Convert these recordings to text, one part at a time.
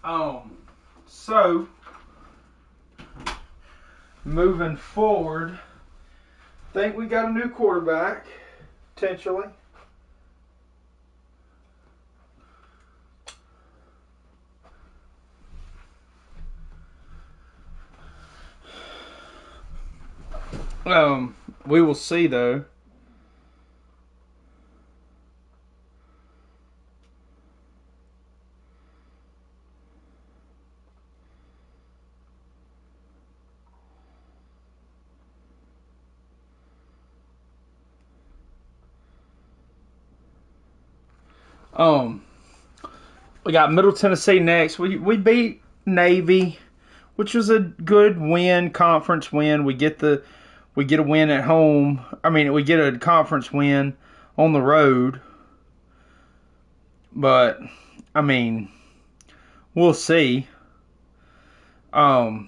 So moving forward, think we got a new quarterback potentially. We will see though. We got Middle Tennessee next. We beat Navy, which was a good win, conference win. We get a win at home. I mean, we get a conference win on the road. But I mean, we'll see. But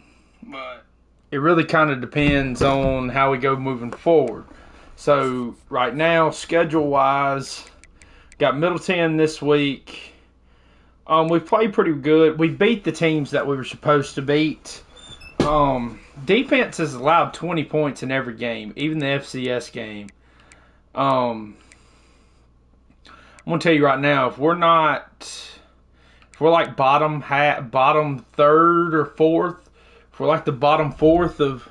it really kind of depends on how we go moving forward. So right now, schedule wise, got Middleton this week. We played pretty good. We beat the teams that we were supposed to beat. Defense has allowed 20 points in every game, even the FCS game. I'm gonna tell you right now, if we're like bottom third or fourth, if we're like the bottom fourth of,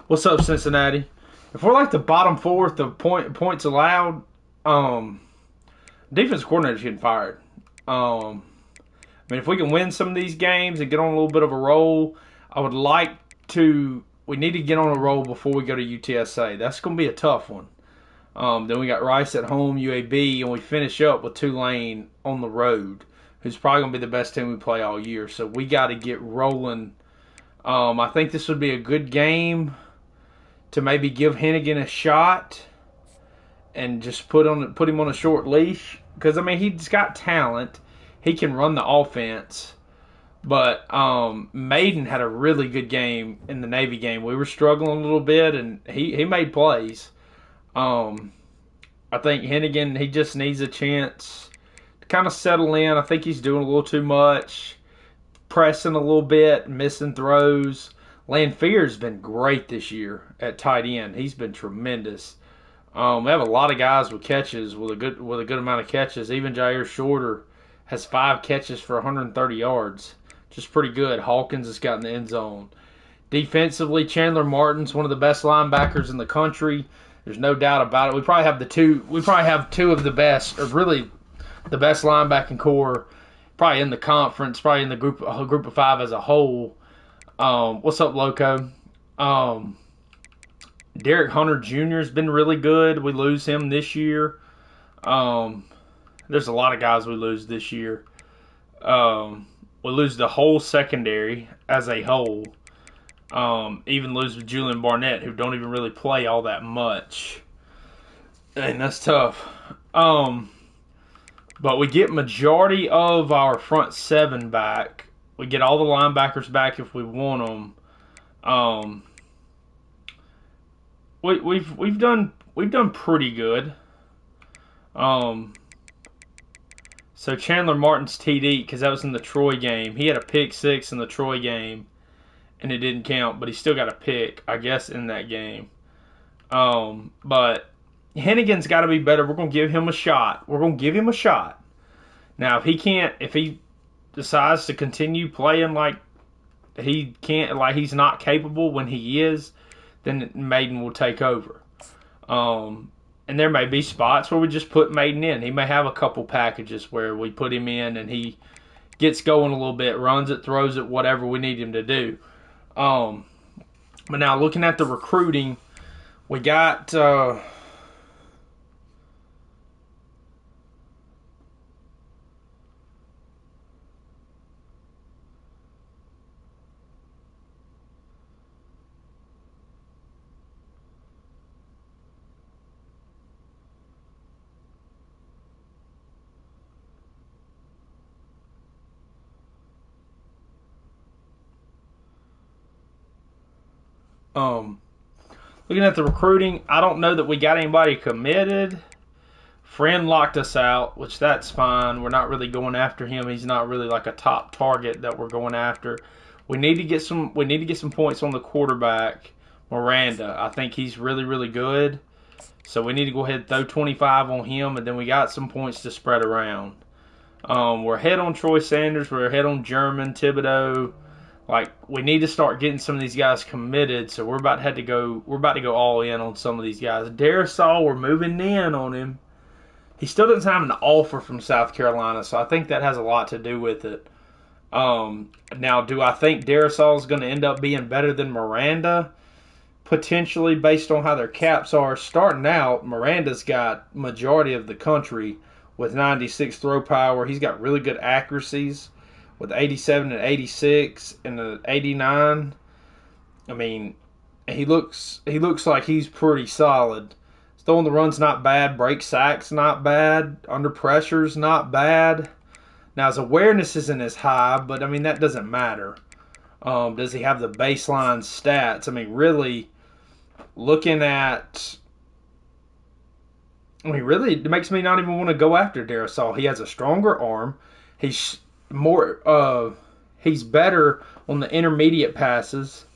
what's up Cincinnati? If we're like the bottom fourth of points allowed, defensive coordinator's getting fired. I mean, if we can win some of these games and get on a little bit of a roll, we need to get on a roll before we go to UTSA. That's going to be a tough one. Then we got Rice at home, UAB, and we finish up with Tulane on the road, who's probably going to be the best team we play all year. So we got to get rolling. I think this would be a good game to maybe give Hennigan a shot and just put him on a short leash. Because, I mean, he's got talent. He can run the offense. But Maiden had a really good game in the Navy game. We were struggling a little bit, and he made plays. I think Hennigan, he just needs a chance to kind of settle in. I think he's doing a little too much, pressing a little bit, missing throws. Lanfear's been great this year at tight end. He's been tremendous. We have a lot of guys with catches, with a good amount of catches. Even Jair Shorter has 5 catches for 130 yards. Just pretty good. Hawkins has gotten the end zone. Defensively, Chandler Martin's one of the best linebackers in the country. There's no doubt about it. We probably have two of the best, or really the best linebacking core, probably in the conference, probably in the group of 5 as a whole. What's up, Loco? Derek Hunter Jr. has been really good. We lose him this year. There's a lot of guys we lose this year. We lose the whole secondary as a whole. Even lose with Julian Barnett, who don't even really play all that much. And that's tough. But we get majority of our front 7 back. We get all the linebackers back if we want them. We've done pretty good. So Chandler Martin's TD, because that was in the Troy game. He had a pick 6 in the Troy game, and it didn't count, but he still got a pick, I guess, in that game. But Hennigan's got to be better. We're going to give him a shot. Now, if he decides to continue playing like he's not capable when he is, then Maiden will take over. And there may be spots where we just put Maiden in. He may have a couple packages where we put him in and he gets going a little bit, runs it, throws it, whatever we need him to do. But now looking at the recruiting, we got looking at the recruiting, I don't know that we got anybody committed Friend locked us out, which that's fine. We're not really going after him. He's not really like a top target that we're going after. We need to get some. We need to get some points on the quarterback, Miranda. I think he's really, really good. So we need to go ahead and throw 25 on him, and then we got some points to spread around. We're ahead on Troy Sanders. We're ahead on German, Thibodeau. Like, we need to start getting some of these guys committed. So we're about to go. We're about to go all in on some of these guys. Darrisaw, we're moving in on him. He still doesn't have an offer from South Carolina, so I think that has a lot to do with it. Now, do I think Darrisaw is going to end up being better than Miranda? Potentially, based on how their caps are. Starting out, Miranda's got majority of the country with 96 throw power. He's got really good accuracies with 87 and 86 and the 89. I mean, he looks like he's pretty solid. Throwing the run's not bad. Break sack's not bad. Under pressure's not bad. Now, his awareness isn't as high, but, I mean, that doesn't matter. Does he have the baseline stats? I mean, really, looking at... I mean, really, it makes me not even want to go after Darrisaw. He has a stronger arm. He's better on the intermediate passes.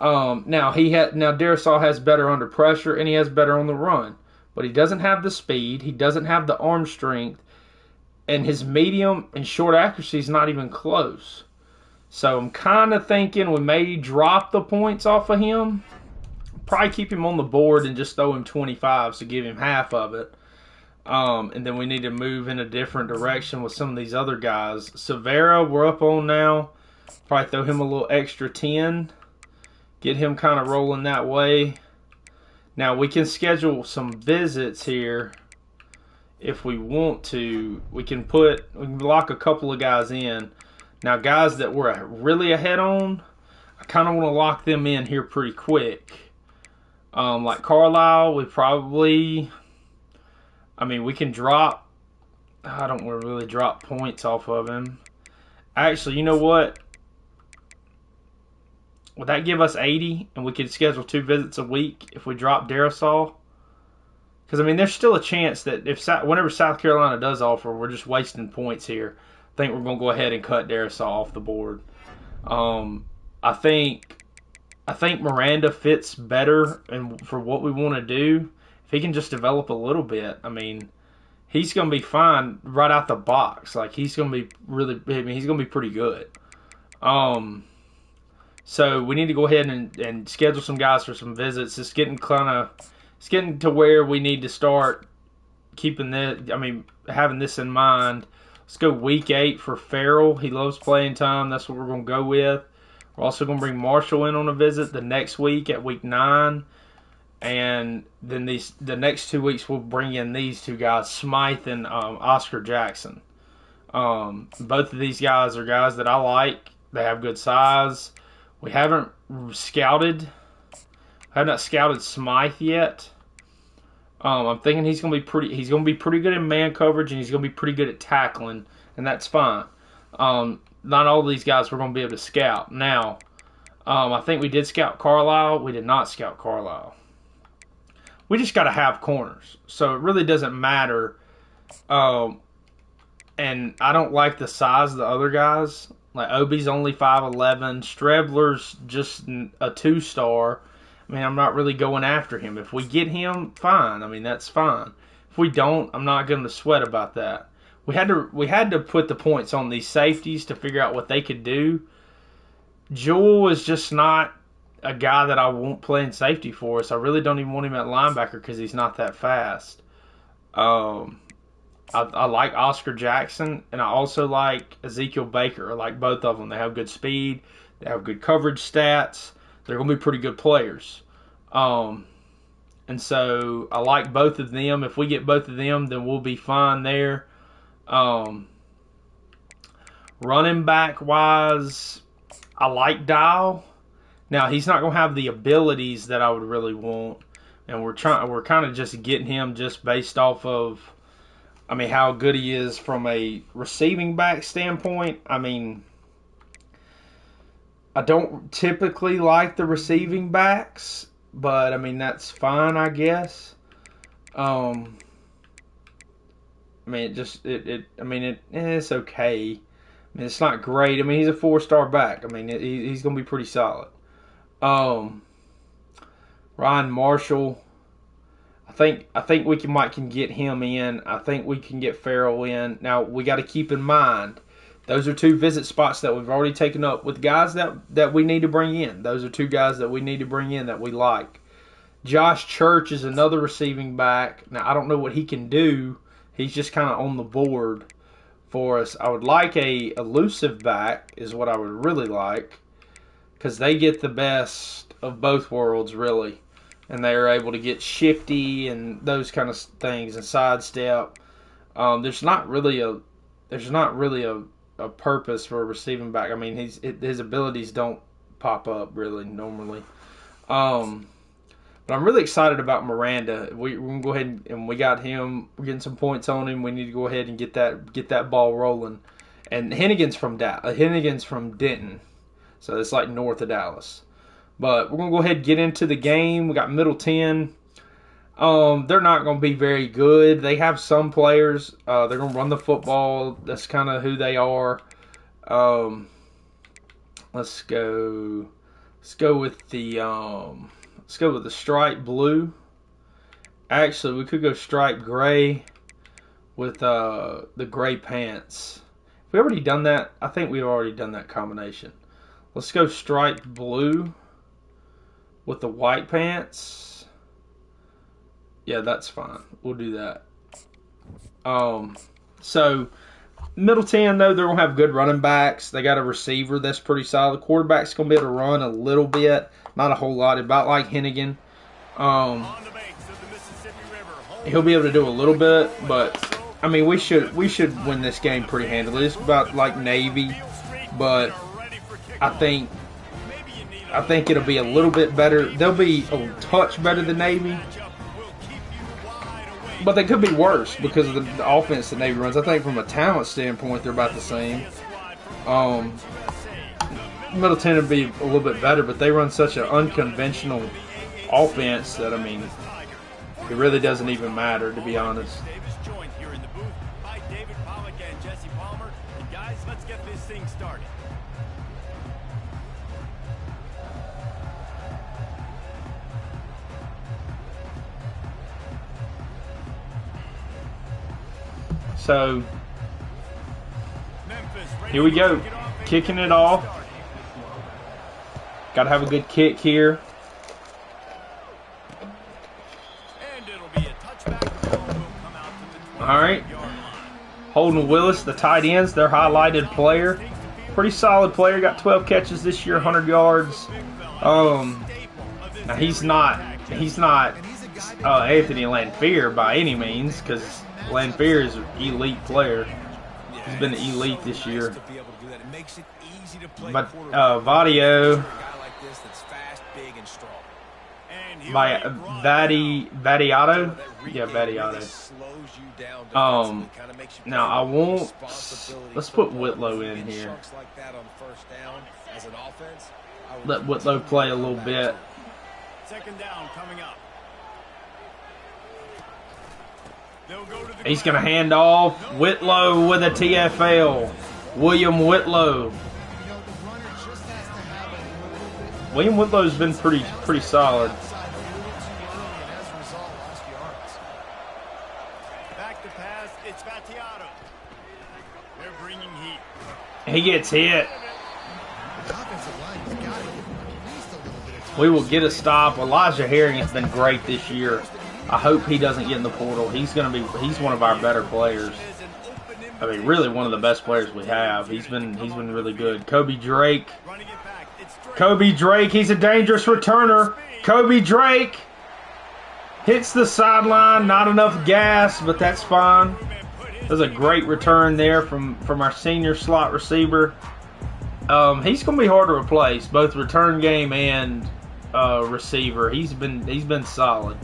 Now Darrisaw has better under pressure and he has better on the run, but he doesn't have the speed. He doesn't have the arm strength, and his medium and short accuracy is not even close. So I'm kind of thinking we may drop the points off of him. Probably keep him on the board and just throw him 25, so give him half of it. And then we need to move in a different direction with some of these other guys. Severa, we're up on now. Probably throw him a little extra 10. Get him kind of rolling that way. Now, we can schedule some visits here if we want to. We can lock a couple of guys in. Now, guys that we're really ahead on, I kind of want to lock them in here pretty quick. Like Carlisle, we can drop. I don't want to really drop points off of him. Actually, you know what? Would that give us 80, and we could schedule 2 visits a week if we drop Darrisaw? Because, I mean, there's still a chance that whenever South Carolina does offer, we're just wasting points here. I think we're going to go ahead and cut Darrisaw off the board. I think Miranda fits better and for what we want to do. If he can just develop a little bit, I mean, he's going to be fine right out the box. Like, he's going to be he's going to be pretty good. So we need to go ahead and schedule some guys for some visits. It's getting to where we need to start having this in mind. Let's go week 8 for Farrell. He loves playing time. That's what we're going to go with. We're also going to bring Marshall in on a visit the next week at week 9. And then the next 2 weeks we'll bring in these 2 guys, Smythe and Oscar Jackson. Both of these guys are guys that I like. They have good size. We haven't scouted Smythe yet. I'm thinking he's going to be pretty good in man coverage, and he's going to be pretty good at tackling, and that's fine. Not all of these guys we're going to be able to scout. Now, I think we did scout Carlisle. We did not scout Carlisle. We just got to have corners, so it really doesn't matter. And I don't like the size of the other guys. Like, Obi's only 5'11". Strebler's just a 2-star. I mean, I'm not really going after him. If we get him, fine. I mean, that's fine. If we don't, I'm not going to sweat about that. We had to put the points on these safeties to figure out what they could do. Jewell is just not a guy that I want playing safety for us. I really don't even want him at linebacker because he's not that fast. I like Oscar Jackson, and I also like Ezekiel Baker. I like both of them. They have good speed. They have good coverage stats. They're going to be pretty good players. And so I like both of them. If we get both of them, then we'll be fine there. Running back wise, I like Dial. Now, he's not going to have the abilities that I would really want. And we're kind of just getting him just based off of, I mean, how good he is from a receiving back standpoint. I mean, I don't typically like the receiving backs, but, I mean, that's fine, I guess. I mean, it's okay. I mean, it's not great. I mean, he's a 4-star back. I mean, he's going to be pretty solid. Ryan Marshall. I think we can get him in. I think we can get Farrell in. Now we got to keep in mind those are 2 visit spots that we've already taken up with guys that we need to bring in. Those are 2 guys that we need to bring in that we like. Josh Church is another receiving back. Now I don't know what he can do. He's just kind of on the board for us. I would like a elusive back is what I would really like, because they get the best of both worlds really. And they are able to get shifty and those kind of things and sidestep. There's not really a purpose for a receiving back. I mean, his abilities don't pop up really normally. But I'm really excited about Miranda. We're gonna go ahead and we got him. We're getting some points on him. We need to go ahead and get that ball rolling. And Hennigan's from Denton, so it's like north of Dallas. But we're going to go ahead and get into the game. We got Middle 10. They're not going to be very good. They have some players. They're going to run the football. That's kind of who they are. Let's go with the stripe blue. Actually, we could go stripe gray with the gray pants. Have we already done that? I think we've already done that combination. Let's go striped blue with the white pants. Yeah, that's fine. We'll do that. So Middle 10, though, they're going to have good running backs. They got a receiver that's pretty solid. Quarterback's going to be able to run a little bit. Not a whole lot. About like Hennigan. He'll be able to do a little bit, but I mean, we should win this game pretty handily. It's about like Navy, but I think it'll be a little bit better. They'll be a touch better than Navy, but they could be worse because of the offense that Navy runs. I think from a talent standpoint, they're about the same. Middle 10 would be a little bit better, but they run such an unconventional offense that, I mean, it really doesn't even matter, to be honest. So, here we go. Kicking it off. Got to have a good kick here. All right. Holden Willis, the tight ends, their highlighted player. Pretty solid player. Got 12 catches this year, 100 yards. Now he's not Anthony Lanfear by any means, because Lanfear is an elite player. He's been elite this year. But Vadio by Vadiato? Yeah, Vadiato. Now I won't. Let's put Whitlow in here. Let Whitlow play a little bit. Second down coming up. He's going to hand off. Whitlow with a TFL. William Whitlow. William Whitlow's been pretty solid. Back to pass, it's Vatiato. They're bringing heat. He gets hit. We will get a stop. Elijah Herring has been great this year. I hope he doesn't get in the portal. He's one of our better players. I mean, really one of the best players we have. He's been really good. Kobe Drake, he's a dangerous returner. Kobe Drake hits the sideline, not enough gas, but that's fine. There's a great return there from our senior slot receiver. He's going to be hard to replace, both return game and receiver. He's been solid.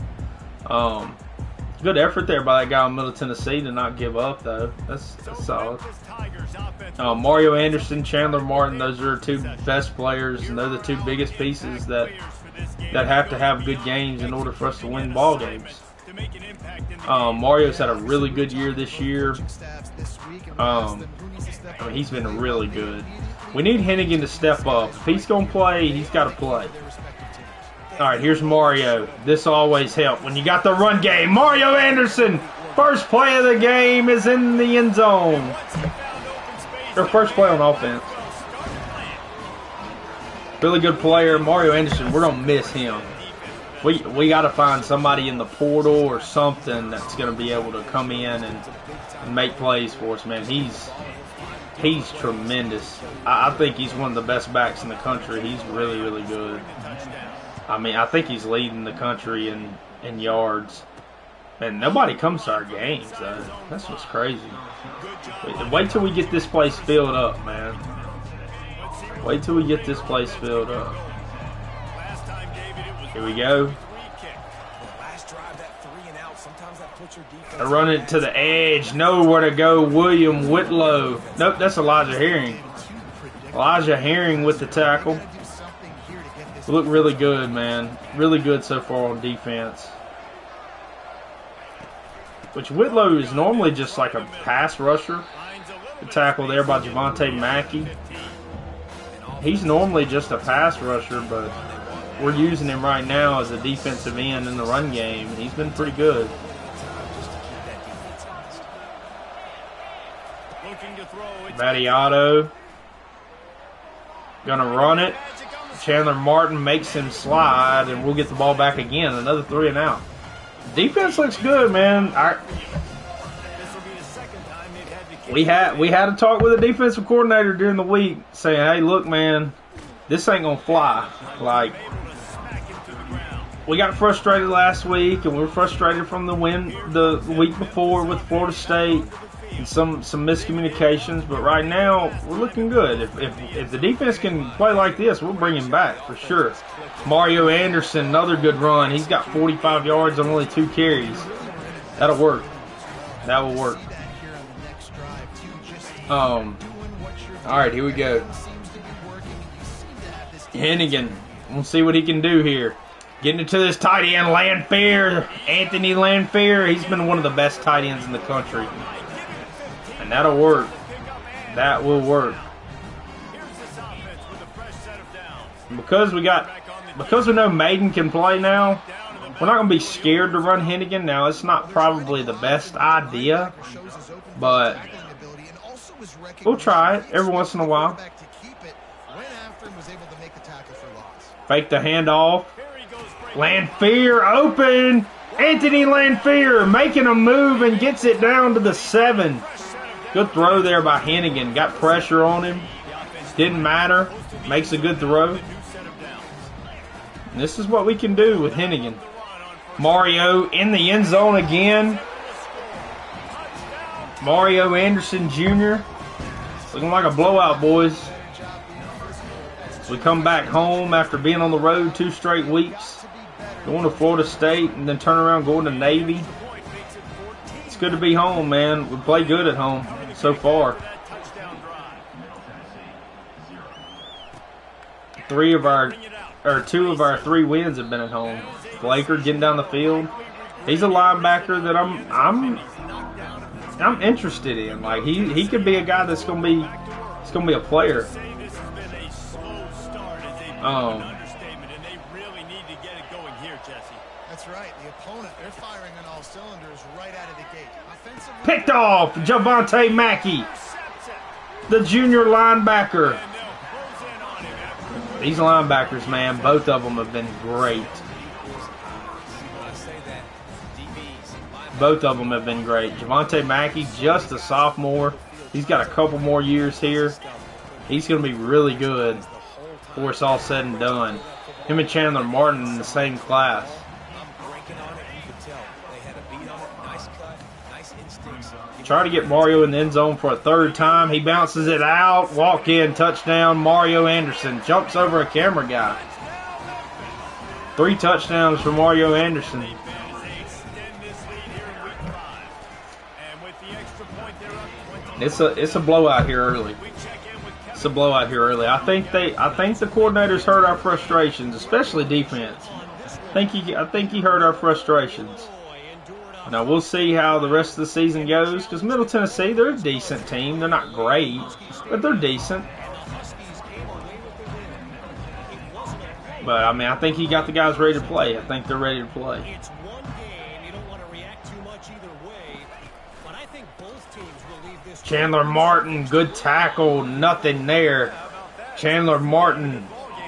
Good effort there by that guy in Middle Tennessee to not give up, though. That's solid. Mario Anderson, Chandler Martin, those are our two best players, and they're the two biggest pieces that have to have good games in order for us to win ball games. Mario's had a really good year this year. I mean, he's been really good. We need Hennigan to step up. If he's going to play, he's got to play. All right, here's Mario. This always helps when you got the run game. Mario Anderson, first play of the game is in the end zone. Their first play on offense. Really good player. Mario Anderson, we're going to miss him. We got to find somebody in the portal or something that's going to be able to come in and make plays for us, man. He's tremendous. I think he's one of the best backs in the country. He's really, really good. I mean, I think he's leading the country in yards. And nobody comes to our games, though. That's what's crazy. Wait till we get this place filled up, man. Wait till we get this place filled up. Here we go. I run it to the edge. Nowhere to go. William Whitlow. Nope, that's Elijah Herring. Elijah Herring with the tackle. Look really good, man. Really good so far on defense. Which Whitlow is normally just like a pass rusher. The tackle there by Javonte Mackey. He's normally just a pass rusher, but we're using him right now as a defensive end in the run game. He's been pretty good. Vadiato. Gonna run it. Chandler Martin makes him slide, and we'll get the ball back again. Another 3 and out. Defense looks good, man. We had a talk with the defensive coordinator during the week saying, hey, look, man, this ain't going to fly. Like, we got frustrated last week, and we were frustrated from the win the week before with Florida State and some miscommunications. But right now, we're looking good. If the defense can play like this, we'll bring him back for sure. Mario Anderson, another good run. He's got 45 yards on only 2 carries. That'll work. That will work. All right, here we go. Hennigan. We'll see what he can do here. Getting it to this tight end, Lanfear. Anthony Lanfear. He's been one of the best tight ends in the country. And that'll work. That will work. Because we know Maiden can play now, we're not going to be scared to run Hennigan. Now, it's not probably the best idea, but we'll try it every once in a while. Fake the handoff. Lanfear open. Anthony Lanfear making a move and gets it down to the 7. Good throw there by Hennigan. Got pressure on him. Didn't matter. Makes a good throw. And this is what we can do with Hennigan. Mario in the end zone again. Mario Anderson Jr. Looking like a blowout, boys. We come back home after being on the road 2 straight weeks. Going to Florida State and then turn around going to Navy. It's good to be home, man. We play good at home so far. 2 of our 3 wins have been at home. Blaker getting down the field. He's a linebacker that I'm interested in. Like he could be a guy that's gonna be a player. That's right. The opponent, they're firing on all cylinders right out of the gate. Picked off Javonte Mackey, the junior linebacker. These linebackers, man, both of them have been great. Both of them have been great. Javonte Mackey, just a sophomore. He's got a couple more years here. He's going to be really good before it's all said and done. Him and Chandler Martin in the same class. Try to get Mario in the end zone for a 3rd time. He bounces it out. Walk in, touchdown. Mario Anderson jumps over a camera guy. 3 touchdowns for Mario Anderson. It's a blowout here early. It's a blowout here early. I think the coordinators heard our frustrations, especially defense. I think he heard our frustrations. Now we'll see how the rest of the season goes, because Middle Tennessee, they're a decent team. They're not great, but they're decent. But I mean, I think he got the guys ready to play. I think they're ready to play. It's one game. You don't want to react too much either way. But I think both teams will leave this. Chandler Martin, good tackle, nothing there. Chandler Martin,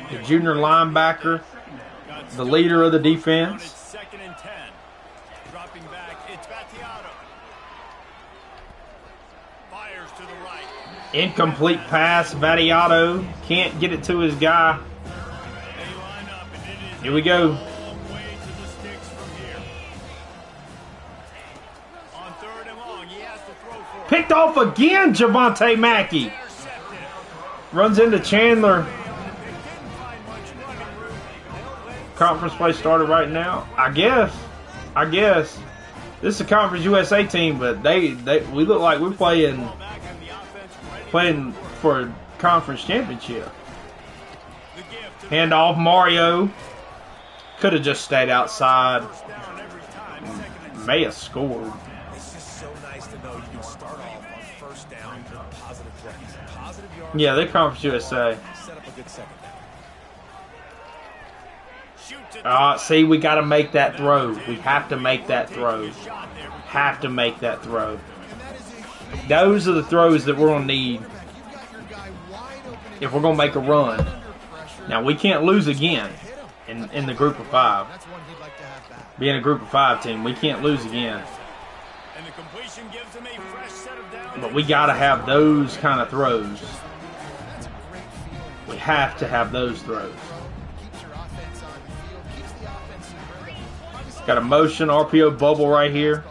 the junior linebacker, the leader of the defense. Second and 10. Dropping back, it's Battiato. Fires to the right. Incomplete pass, Vattiato can't get it to his guy. Here we go. Long way to the sticks from here. On third and long, he has to throw for it. Picked off again, Javonte Mackey. Intercepted. Runs into Chandler. Didn't find much running room. Conference play started right now. I guess. This is a Conference USA team, but we look like we're playing Back on the offense, ready for a conference championship. the gift to Handoff, Mario. Could have just stayed outside. first down every time. Second and May have scored. It's just so nice to know you can start off on first down with positive plays. Positive yards. Yeah, they're Conference USA. Set up a good second down. shoots it. See, we got to make that throw. We have to make that throw. Shot there. Have to make that throw. Those are the throws that we're going to need if we're going to make a run. Now, we can't lose again in the group of 5. Being a group of 5 team, we can't lose again. And the completion gives him a fresh set of downs. But we got to have those kind of throws. We have to have those throws. Got a motion RPO bubble right here.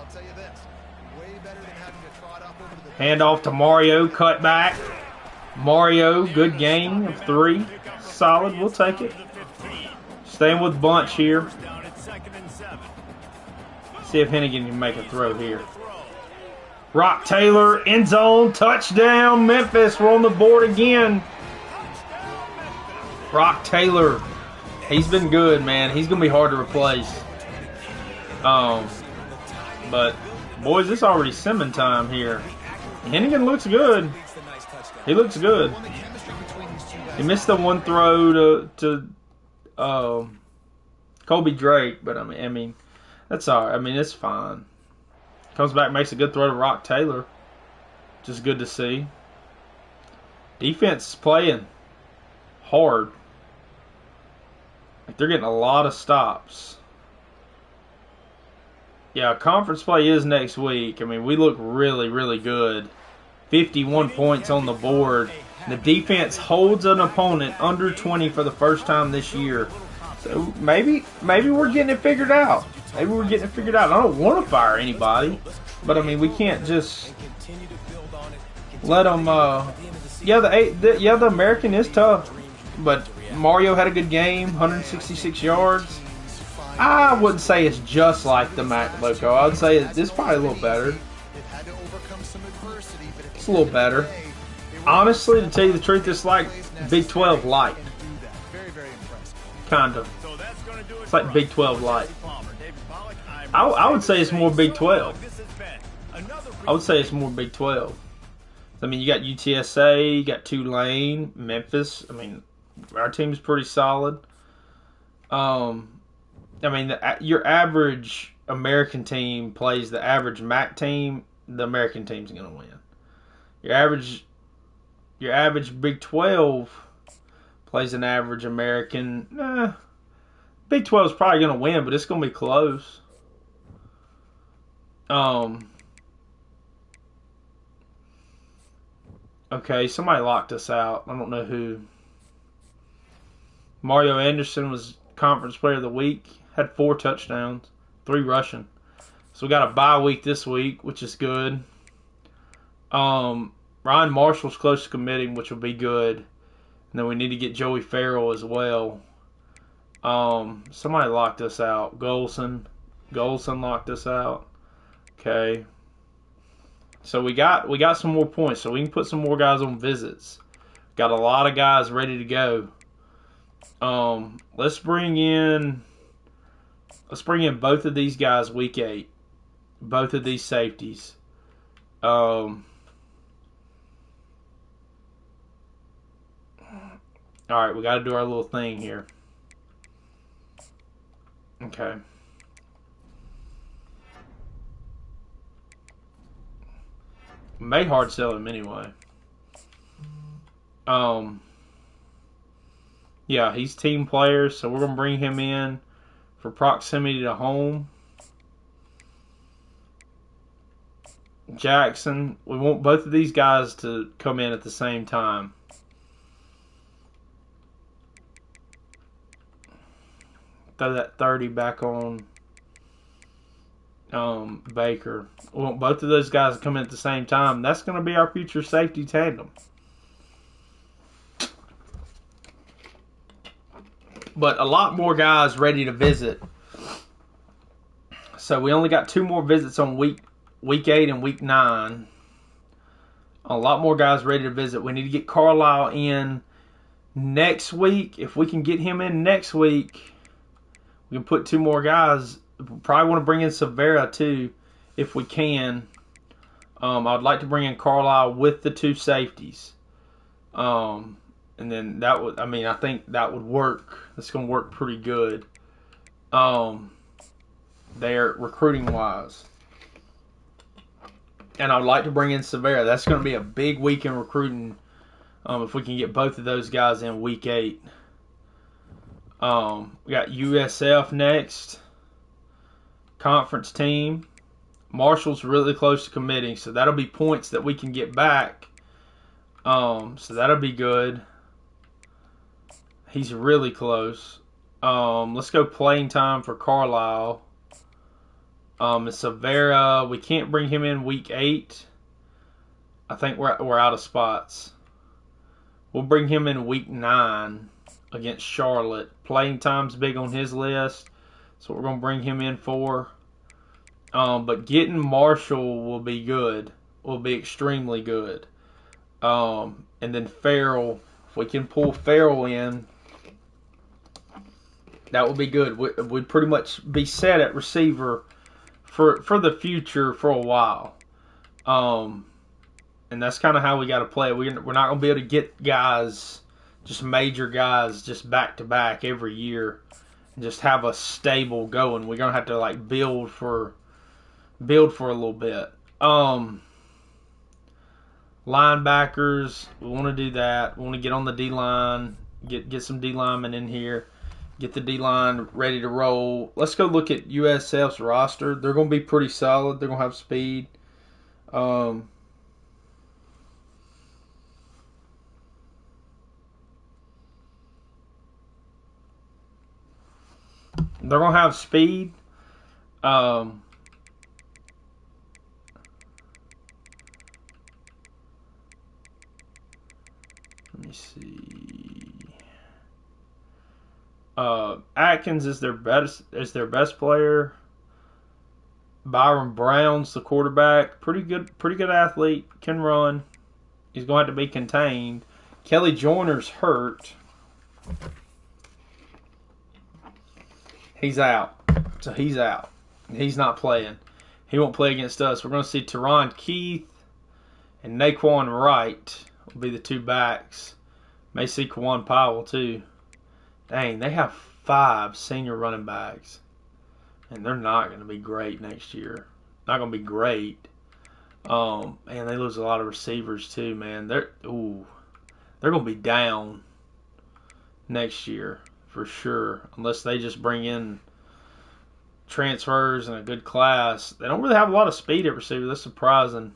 Handoff to Mario, cut back. Mario, good gain of 3. Solid, we'll take it. Staying with bunch here. Down at second and 7. See if Hennigan can make a throw here. Rock Taylor, end zone, touchdown, Memphis. We're on the board again. Rock Taylor, he's been good, man. He's going to be hard to replace. But, boys, it's already Simmons time here. Hennigan looks good. He looks good. He missed the one throw to Colby Drake, but I mean, that's all right. I mean, it's fine. Comes back, makes a good throw to Rock Taylor. Just good to see. Defense is playing hard. Like, they're getting a lot of stops. Yeah, conference play is next week. I mean, we look really, really good. 51 points on the board. The defense holds an opponent under 20 for the first time this year. So maybe we're getting it figured out. Maybe we're getting it figured out. I don't want to fire anybody, but I mean, we can't just let them. The American is tough, but Mario had a good game, 166 yards. I wouldn't say it's just like the Mac Loco. I would say it's probably a little better. It's a little better. Honestly, to tell you the truth, it's like Big 12 light. Kind of. It's like Big 12 light. I would say it's more Big 12. I would say it's more Big 12. I mean, you got UTSA, you got Tulane, Memphis. I mean, our team's pretty solid. I mean, your average American team plays the average MAC team. The American team's going to win. Your average Big 12 plays an average American. Big 12 is probably going to win, but it's going to be close. Okay, somebody locked us out. I don't know who. Mario Anderson was Conference Player of the Week. Had 4 touchdowns, 3 rushing. So we got a bye week this week, which is good. Ryan Marshall's close to committing, which will be good. And then we need to get Joey Farrell as well. Somebody locked us out. Golson locked us out. Okay. So we got some more points, so we can put some more guys on visits. Got a lot of guys ready to go. Let's bring in both of these guys week 8. both of these safeties. All right, we got to do our little thing here. Okay. May hard sell him anyway. Yeah, he's team player, so we're gonna bring him in for proximity to home. Jackson, we want both of these guys to come in at the same time. Throw that 30 back on Baker. We want both of those guys to come in at the same time. That's going to be our future safety tandem. But a lot more guys ready to visit. So we only got 2 more visits on week 8 and week 9. A lot more guys ready to visit. We need to get Carlisle in next week. If we can get him in next week, we can put 2 more guys. Probably want to bring in Severa too, if we can. I'd like to bring in Carlisle with the 2 safeties. And then that would, I think that would work. That's going to work pretty good. There, recruiting wise. And I'd like to bring in Severa. That's going to be a big week in recruiting. If we can get both of those guys in week 8. We got USF next. Conference team. Marshall's really close to committing, so that'll be points that we can get back. So that'll be good. He's really close. Let's go playing time for Carlisle. Severa, we can't bring him in week 8. I think we're out of spots. We'll bring him in week 9 against Charlotte. Playing time's big on his list, so we're going to bring him in for. But getting Marshall will be good. Will be extremely good. And then Farrell, if we can pull Farrell in, that would be good. We'd pretty much be set at receiver for the future for a while. And that's kind of how we got to play. We're not going to be able to get guys, just major guys, just back to back every year, and just have a stable going. We're going to have to like build for a little bit. Linebackers, we want to do that. We want to get on the D-line, get some D-linemen in here, get the D-line ready to roll. Let's go look at USF's roster. They're going to be pretty solid. They're going to have speed. They're going to have speed. Let me see. Atkins is their best player. Byron Brown's the quarterback. Pretty good athlete. Can run. He's going to have to be contained. Kelly Joyner's hurt. He's out. So he's out. He's not playing. He won't play against us. We're going to see Teron Keith and Naquan Wright will be the 2 backs. May see Kawan Powell too. Dang, they have 5 senior running backs. And they're not going to be great next year. Not going to be great. Man, they lose a lot of receivers too, man. They're going to be down next year for sure. Unless they just bring in transfers and a good class. They don't really have a lot of speed at receiver. That's surprising.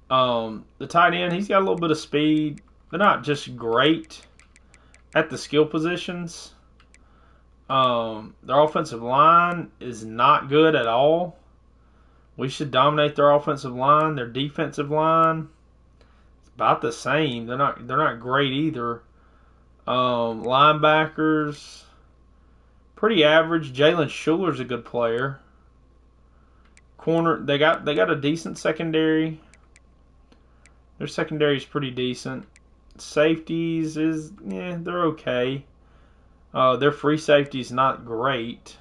The tight end, he's got a little bit of speed. They're not just great at the skill positions. Their offensive line is not good at all. We should dominate their offensive line. Their defensive line, it's about the same. They're not great either. Linebackers, pretty average. Jalen Schuler's a good player. Corner, they got a decent secondary. Their secondary is pretty decent. Safeties they're okay. Their free safety is not great.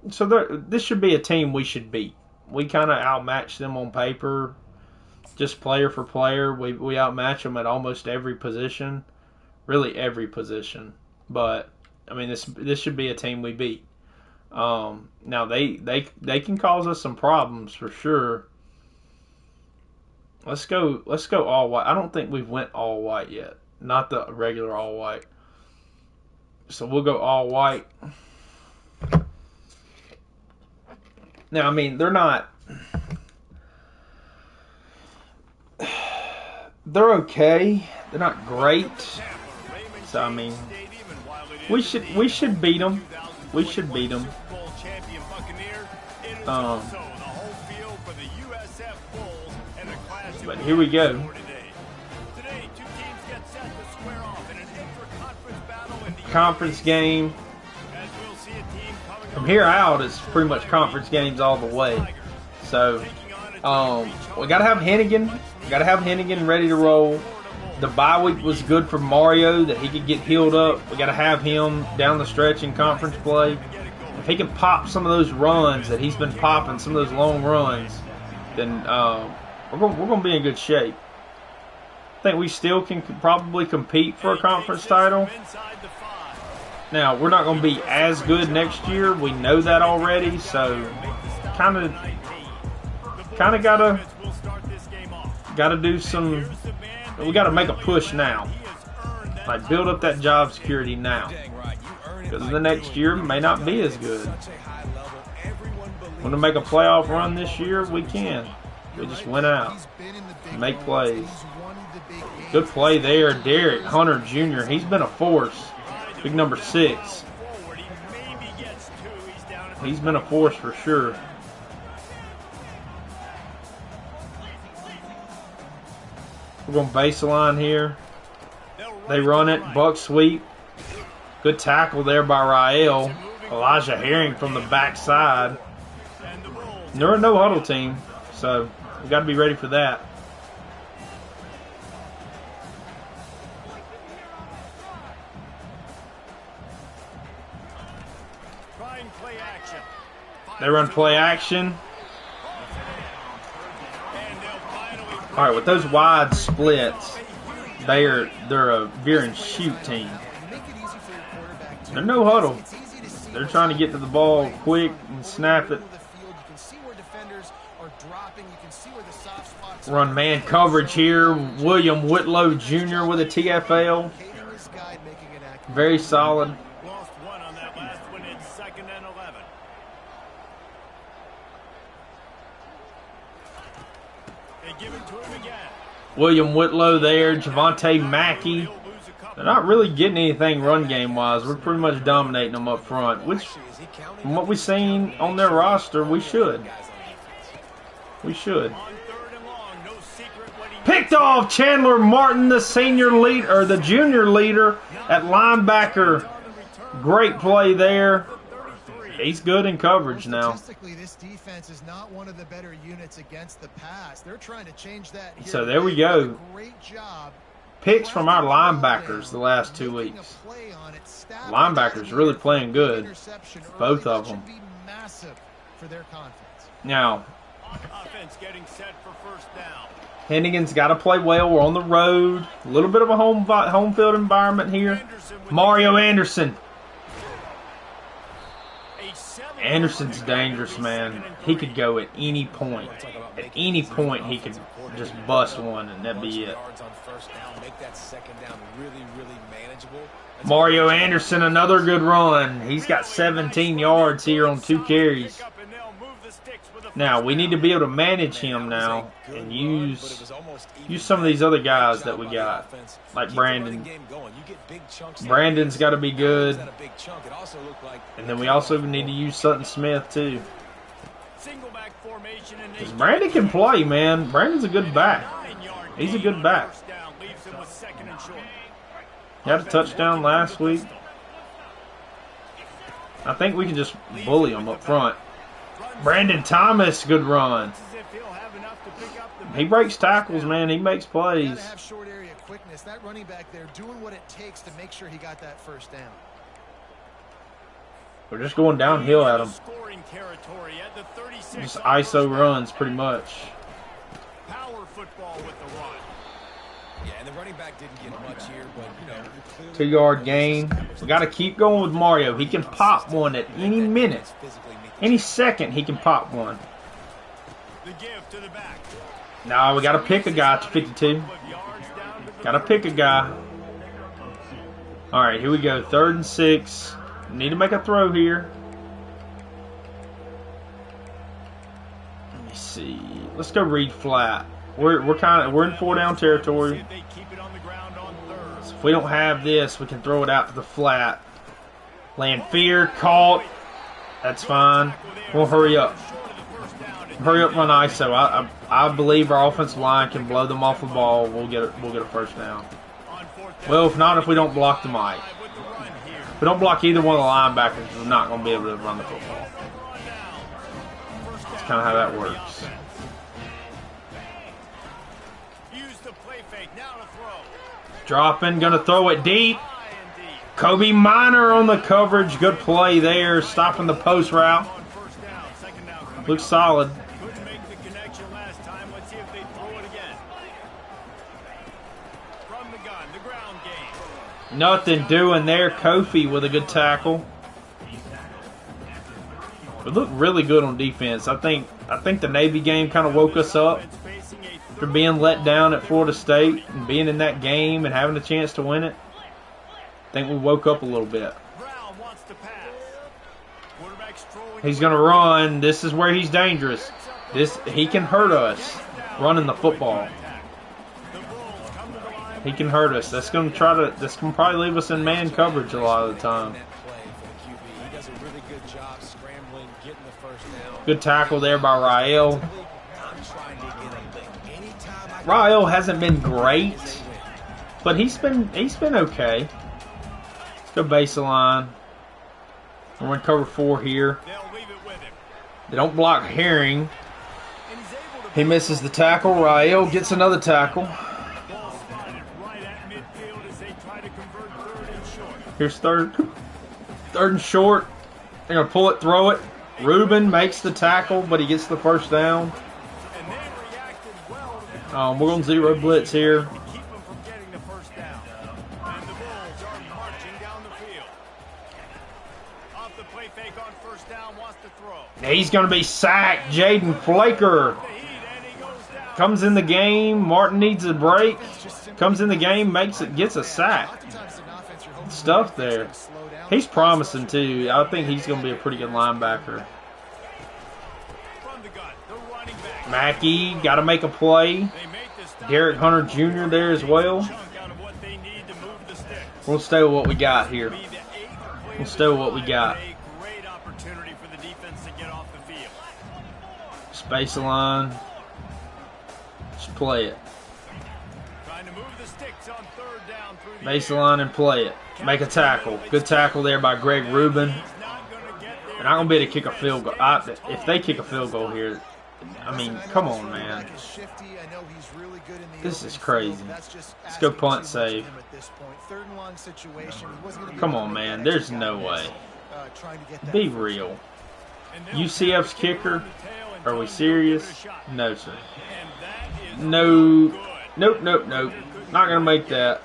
So this should be a team we should beat. We kind of outmatched them on paper, just player for player. We outmatch them at almost every position, really every position. But I mean, this should be a team we beat. Now they can cause us some problems for sure. Let's go all white. I don't think we've went all white yet. Not the regular all white. So we'll go all white. Now, I mean, they're okay. They're not great. So I mean, we should beat them. We should beat them. But here we go. Conference game. From here out, it's pretty much conference games all the way. So, we got to have Hennigan. Got to have Hennigan ready to roll. The bye week was good for Mario, that he could get healed up. We got to have him down the stretch in conference play. If he can pop some of those runs that he's been popping, some of those long runs, then we're going to be in good shape. I think we still can probably compete for a conference title. Now, we're not going to be as good next year. We know that already, so kind of gotta do some. We got to make a push now. Like, build up that job security now, because the next year may not be as good. Want to make a playoff run this year? We can. We just went out, make plays. Good play there, Derek Hunter Jr. He's been a force. Big number 6. He's been a force for sure. We're going baseline here. They run it. Buck sweep. Good tackle there by Rael. Elijah Herring from the backside. They're a no-huddle team, so we've got to be ready for that. They run play action. All right, with those wide splits, they're a veer and shoot team. They're no huddle. They're trying to get to the ball quick and snap it. Run man coverage here. William Whitlow Jr. with a TFL. Very solid. William Whitlow there, Javante Mackey. They're not really getting anything run game wise. We're pretty much dominating them up front, which, from what we've seen on their roster, we should. We should. Picked off Chandler Martin, the senior lead or the junior leader at linebacker. Great play there. He's good in coverage now. Statistically, this defense is not one of the better units against the pass. They're trying to change that here. So there we go. Great job. Picks from our linebackers the last 2 weeks. Linebackers really playing good. Both of them. Now, Hennigan's got to play well. We're on the road. A little bit of a home field environment here. Mario Anderson. Anderson's dangerous, man. He could go at any point. At any point, he could just bust one, and that'd be it. Mario Anderson, another good run. He's got 17 yards here on 2 carries. Now, we need to be able to manage him now and use some of these other guys that we got, like Brandon. Brandon's got to be good. And then we also need to use Sutton Smith, too. Because Brandon can play, man. Brandon's a good back. He's a good back. He had a touchdown last week. I think we can just bully him up front. Brandon Thomas, good run. He breaks tackles, man. He makes plays. Short area quickness. That running back there doing what it takes to make sure he got that first down. We're just going downhill at them. Scoring territory at the 36. Just ISO runs, pretty much. Power football with the run. Yeah, and the running back didn't get much here, but, you know, clearly 2-yard gain. We got to keep going with Mario. He can pop one at any minute. Any second, he can pop one. The give to the back. Now we got to pick a guy at 52. Got to pick a guy. All right, here we go. 3rd and 6. Need to make a throw here. Let me see. Let's go read flat. We're in 4-down territory. So if we don't have this, we can throw it out to the flat. Land fear, caught. That's fine. We'll hurry up. Hurry up, run ISO. I believe our offensive line can blow them off the ball. We'll get a first down. Well, if not, if we don't block the mic. If we don't block either one of the linebackers, we're not going to be able to run the football. That's kind of how that works. Dropping, going to throw it deep. Kobe Minor on the coverage. Good play there, stopping the post route. Looks solid. Couldn't make the connection last time. Let's see if they throw it again. From the gun, the ground game. Nothing doing there. Kofi with a good tackle. We look really good on defense. I think the Navy game kind of woke us up for being let down at Florida State and being in that game and having a chance to win it. I think we woke up a little bit. Brown wants to pass. Quarterback's throwing. He's going to run. This is where he's dangerous. He can hurt us running the football. He can hurt us. That's going to probably leave us in man coverage a lot of the time. Good tackle there by Rael. Rael hasn't been great, but he's been okay. Let's go baseline. We're going to cover 4 here. They don't block Herring. He misses the tackle. Rael gets another tackle. Here's third and short. They're going to pull it, throw it. Reuben makes the tackle, but he gets the first down. We're going to zero blitz here. He's going to be sacked. Jaden Flaker comes in the game. Martin needs a break. Comes in the game, gets a sack. Stuff there. He's promising too. I think he's going to be a pretty good linebacker. Mackey got to make a play. Derek Hunter Jr. there as well. We'll stay with what we got here. We'll stay with what we got. Space line. Just play it. Baseline and play it. Make a tackle. Good tackle there by Greg Rubin. And I'm going to be able to kick a field goal. If they kick a field goal here, I mean, come on, man. This is crazy. Let's go punt save. Come on, man. There's no way. Be real. UCF's kicker? Are we serious? No, sir. No. Nope. Not going to make that.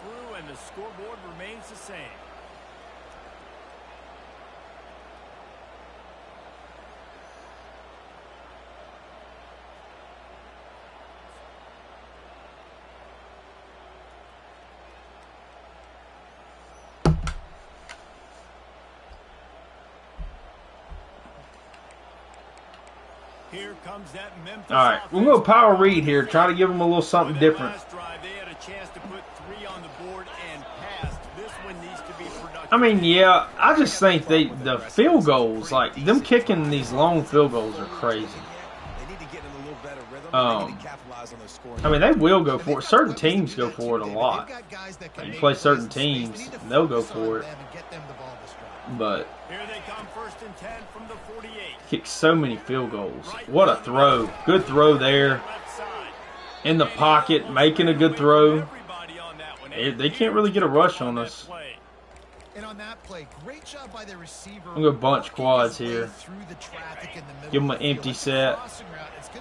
Here comes that Memphis. All right, we'll go power read here. Try to give them a little something different. I mean, yeah, I just think the field goals, like them kicking these long field goals, are crazy. I mean, they will go for it. Certain teams go for it a lot. You play certain teams, and they'll go for it. But kick so many field goals. What a throw. Good throw there. In the pocket, making a good throw. They can't really get a rush on us. And on that play, great job by the receiver. I'm going to bunch quads here. Give him an empty set.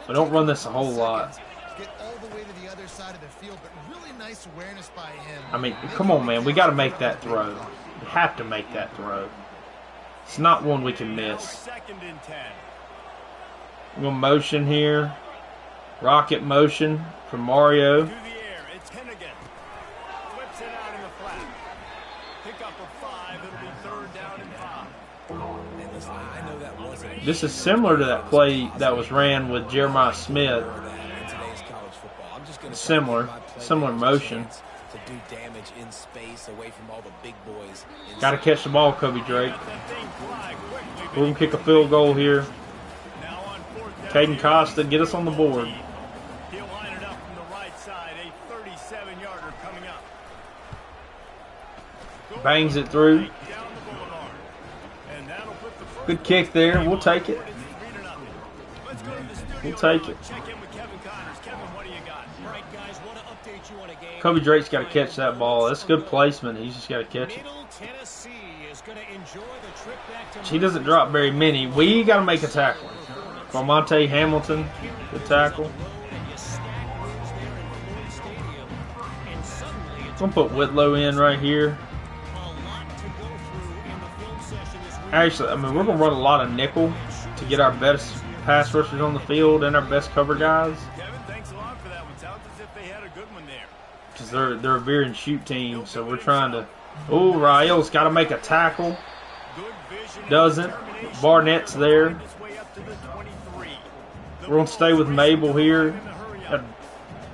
But don't run this a whole lot. Get all the way to the other side of the field, but really nice awareness by him. I mean, come on, man. We got to make that throw. We have to make that throw. It's not one we can miss. I'm going to motion here. Rocket motion from Mario. This is similar to that play that was ran with Jeremiah Smith. Similar motion. Got to catch the ball, Kobe Drake. We're going to kick a field goal here. Caden Costa, get us on the board. Bangs it through. Good kick there. We'll take it. We'll take it. Kobe Drake's got to catch that ball. That's good placement. He's just got to catch it. He doesn't drop very many. We got to make a tackle. Monte Hamilton, good tackle. I'm going to put Whitlow in right here. Actually, I mean, we're going to run a lot of nickel to get our best pass rushers on the field and our best cover guys. Because they're a veer and shoot team, so we're trying to... Oh, Rael's got to make a tackle. Doesn't. Barnett's there. We're going to stay with Mabel here. Got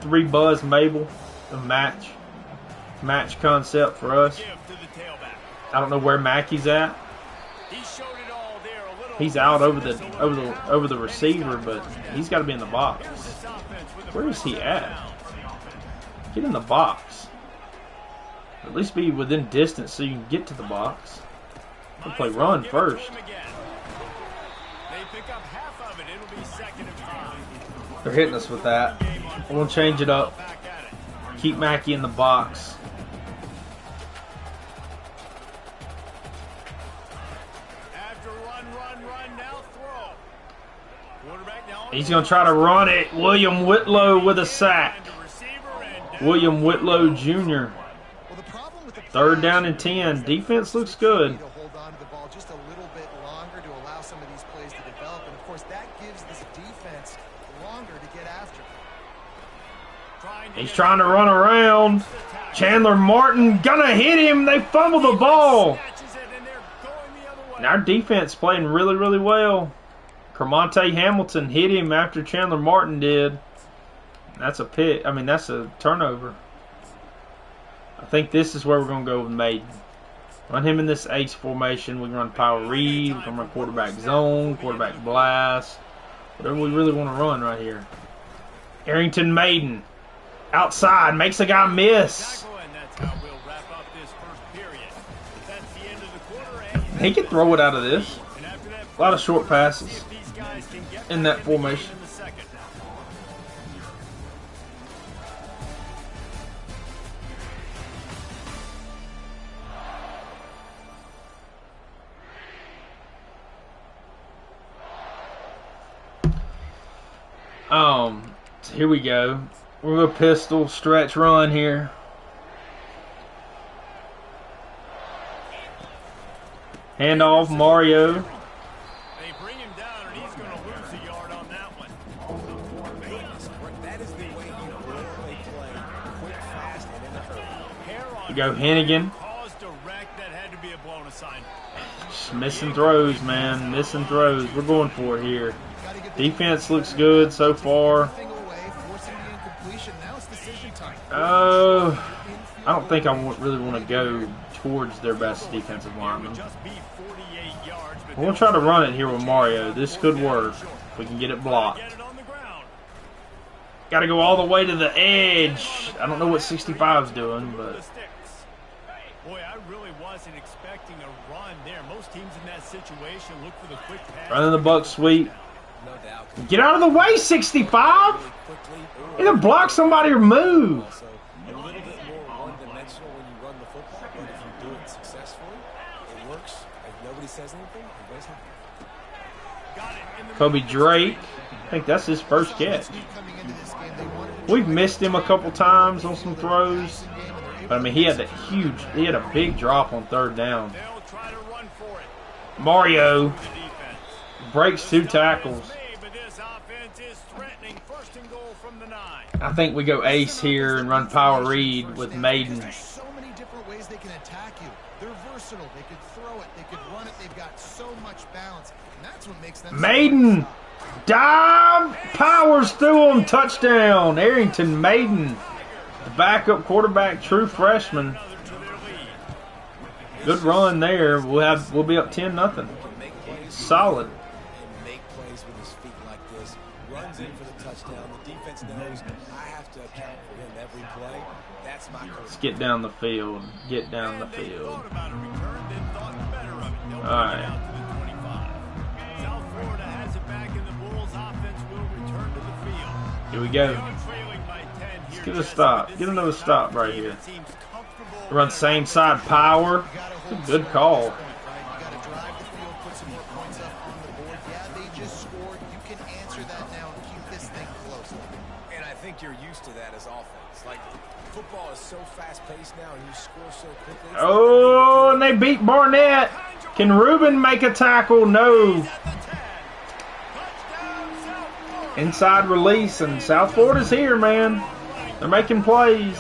3 buzz Mabel. A match concept for us. I don't know where Mackey's at. He's out over the receiver, but he's got to be in the box. Where is he at? Get in the box. At least be within distance so you can get to the box. We'll play run first. They're hitting us with that. We're going to change it up. Keep Mackey in the box. He's going to try to run it. William Whitlow with a sack. William Whitlow Jr. 3rd down and 10. Defense looks good. He's trying to run around. Chandler Martin gonna hit him. They fumble the ball. And our defense playing really, really well. Kermonte Hamilton hit him after Chandler Martin did. That's a pick. I mean, that's a turnover. I think this is where we're going to go with Maiden. Run him in this ace formation. We can run power read. We can run quarterback zone, quarterback blast. Whatever we really want to run right here. Arrington Maiden. Outside. Makes a guy miss. He can throw it out of this. A lot of short passes in that formation. So here we go. We're going to pistol, stretch, run here. Handoff, Mario. They bring him down, and he's going to lose a yard on that one. That is the way you play. Quick, fast, and in a hurry. We go Hennigan. That had to be a blown assignment. Just missing throws, man. Missing throws. We're going for it here. Defense looks good so far. I don't think I really want to go towards their best defensive lineman. We're going to try to run it here with Mario. This could work if we can get it blocked. Got to go all the way to the edge. I don't know what 65's doing, but... Boy, I really wasn't expecting a run there. Most teams in that situation look for the quick pass. Running the buck sweep. Get out of the way, 65! Either block somebody or move. run the football, but if you do it successfully, it works. If nobody says anything, everybody's happy. Kobe Drake, I think that's his first catch. We've missed him a couple times on some throws, but I mean he had a big drop on third down. Mario breaks 2 tackles. I think we go ace here and run power read with Maiden. There's so many different ways they can attack you. They're versatile. They could throw it. They could run it. They've got so much balance. And that's what makes them Maiden! Dive! Powers through him. Touchdown. Arrington Maiden. The backup quarterback, true freshman. Good run there. We'll be up 10-0. Solid. Make plays with his feet like this. Runs in for the touchdown. The defense knows I have to account for him every play. That's my call. Let's get down the field. Get down the field. Alright. Here we go. Let's get a stop. Get another stop right here. Run same side power. It's a good call. And I think you're used to that as offense. Like, football is so fast-paced now, and you score so quickly. Oh, and they beat Barnett. Can Ruben make a tackle? No. Inside release, and South Florida's here, man. They're making plays.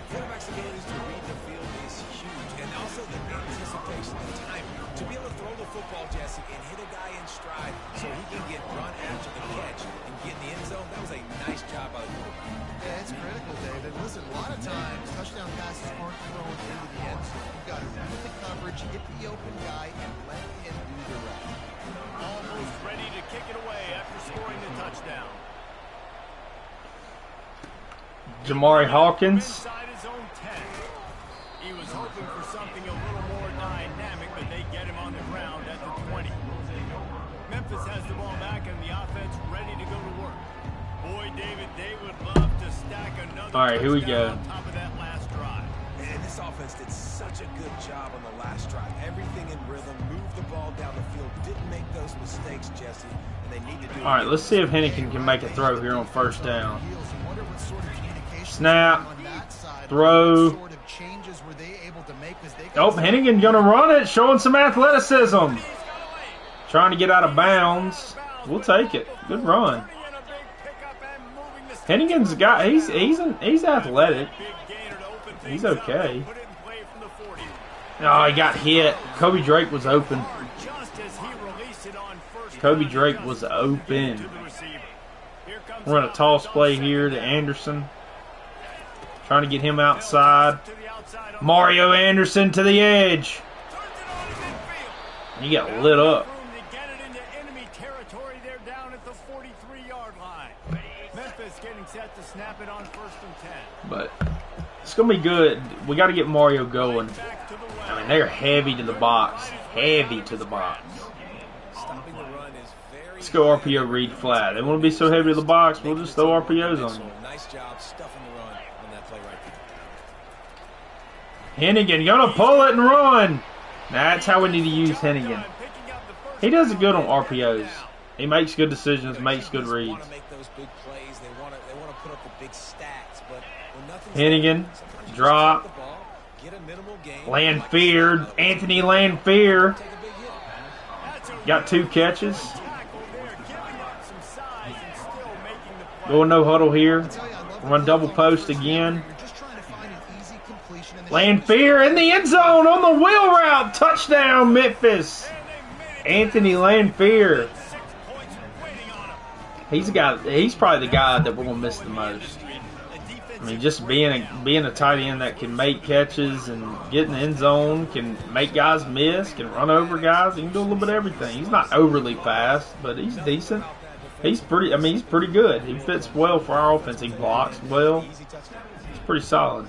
Quarterback's abilities to read the field is huge, and also the anticipation, the timing. To be able to throw the football, Jesse, and hit a guy in stride so he can get run after the catch and get in the end zone, that was a nice job by the quarterback. Yeah, it's critical, David. Listen, a lot of times, touchdown passes aren't thrown into the end zone. You've got to read the coverage, hit the open guy, and let him do the rest. Almost ready to kick it away after scoring the touchdown. Jamari Hawkins. Inside his own 10. He was hoping for something a little more dynamic, but they get him on the ground at the 20. Memphis has the ball back and the offense ready to go to work. Boy, David, they would love to stack another. All right, here we go. On top of that last drive. And this offense did such a good job on the last drive. Everything in rhythm, moved the ball down the field, didn't make those mistakes, Jesse, and they need to do. All right, let's see if Hennigan can make a throw here on first down. Snap. Throw. Oh, Hennigan gonna run it, showing some athleticism. Trying to get out of bounds. We'll take it. Good run. Hennigan's got. He's athletic. He's okay. Oh, he got hit. Kobe Drake was open. Kobe Drake was open. We're going to toss play here to Anderson. Trying to get him outside. Mario Anderson to the edge. He got lit up. But it's going to be good. We got to get Mario going. I mean, they're heavy to the box. Heavy to the box. Let's go RPO read flat. They want to be so heavy to the box, we'll just throw RPOs on you. Nice job stuffing the run on that play right Hennigan gonna pull it and run. That's how we need to use Hennigan. He does it good on RPOs. He makes good decisions, makes good reads. Hennigan, drop. Lanfear, Anthony Lanfear. Got 2 catches. Go no huddle here. Run double post again. Lanfear in the end zone on the wheel route. Touchdown, Memphis. Anthony Lanfear. He's probably the guy that we're gonna miss the most. I mean, just being a tight end that can make catches and get in the end zone, can make guys miss, can run over guys. He can do a little bit of everything. He's not overly fast, but he's decent. He's pretty good. He fits well for our offense. He blocks well. He's pretty solid.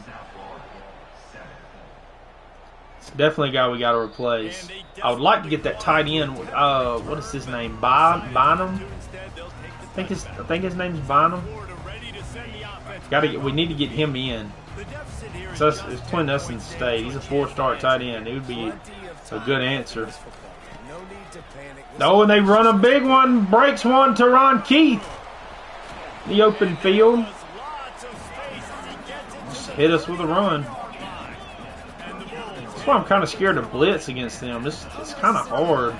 It's definitely a guy we got to replace. I would like to get that tight end. What is his name? Bynum. I think his name's Bynum. We need to get him in. The deficit here is So just it's Twin Eston State. He's a 4-star tight end. He would be a good answer. No need to panic. Oh, and they run a big one. Breaks one to Ron Keith. The open field. lots of space as he gets it Just to the hit us with a run. 35. And the Bulls That's why I'm kind of scared to blitz against them. It's kind of hard.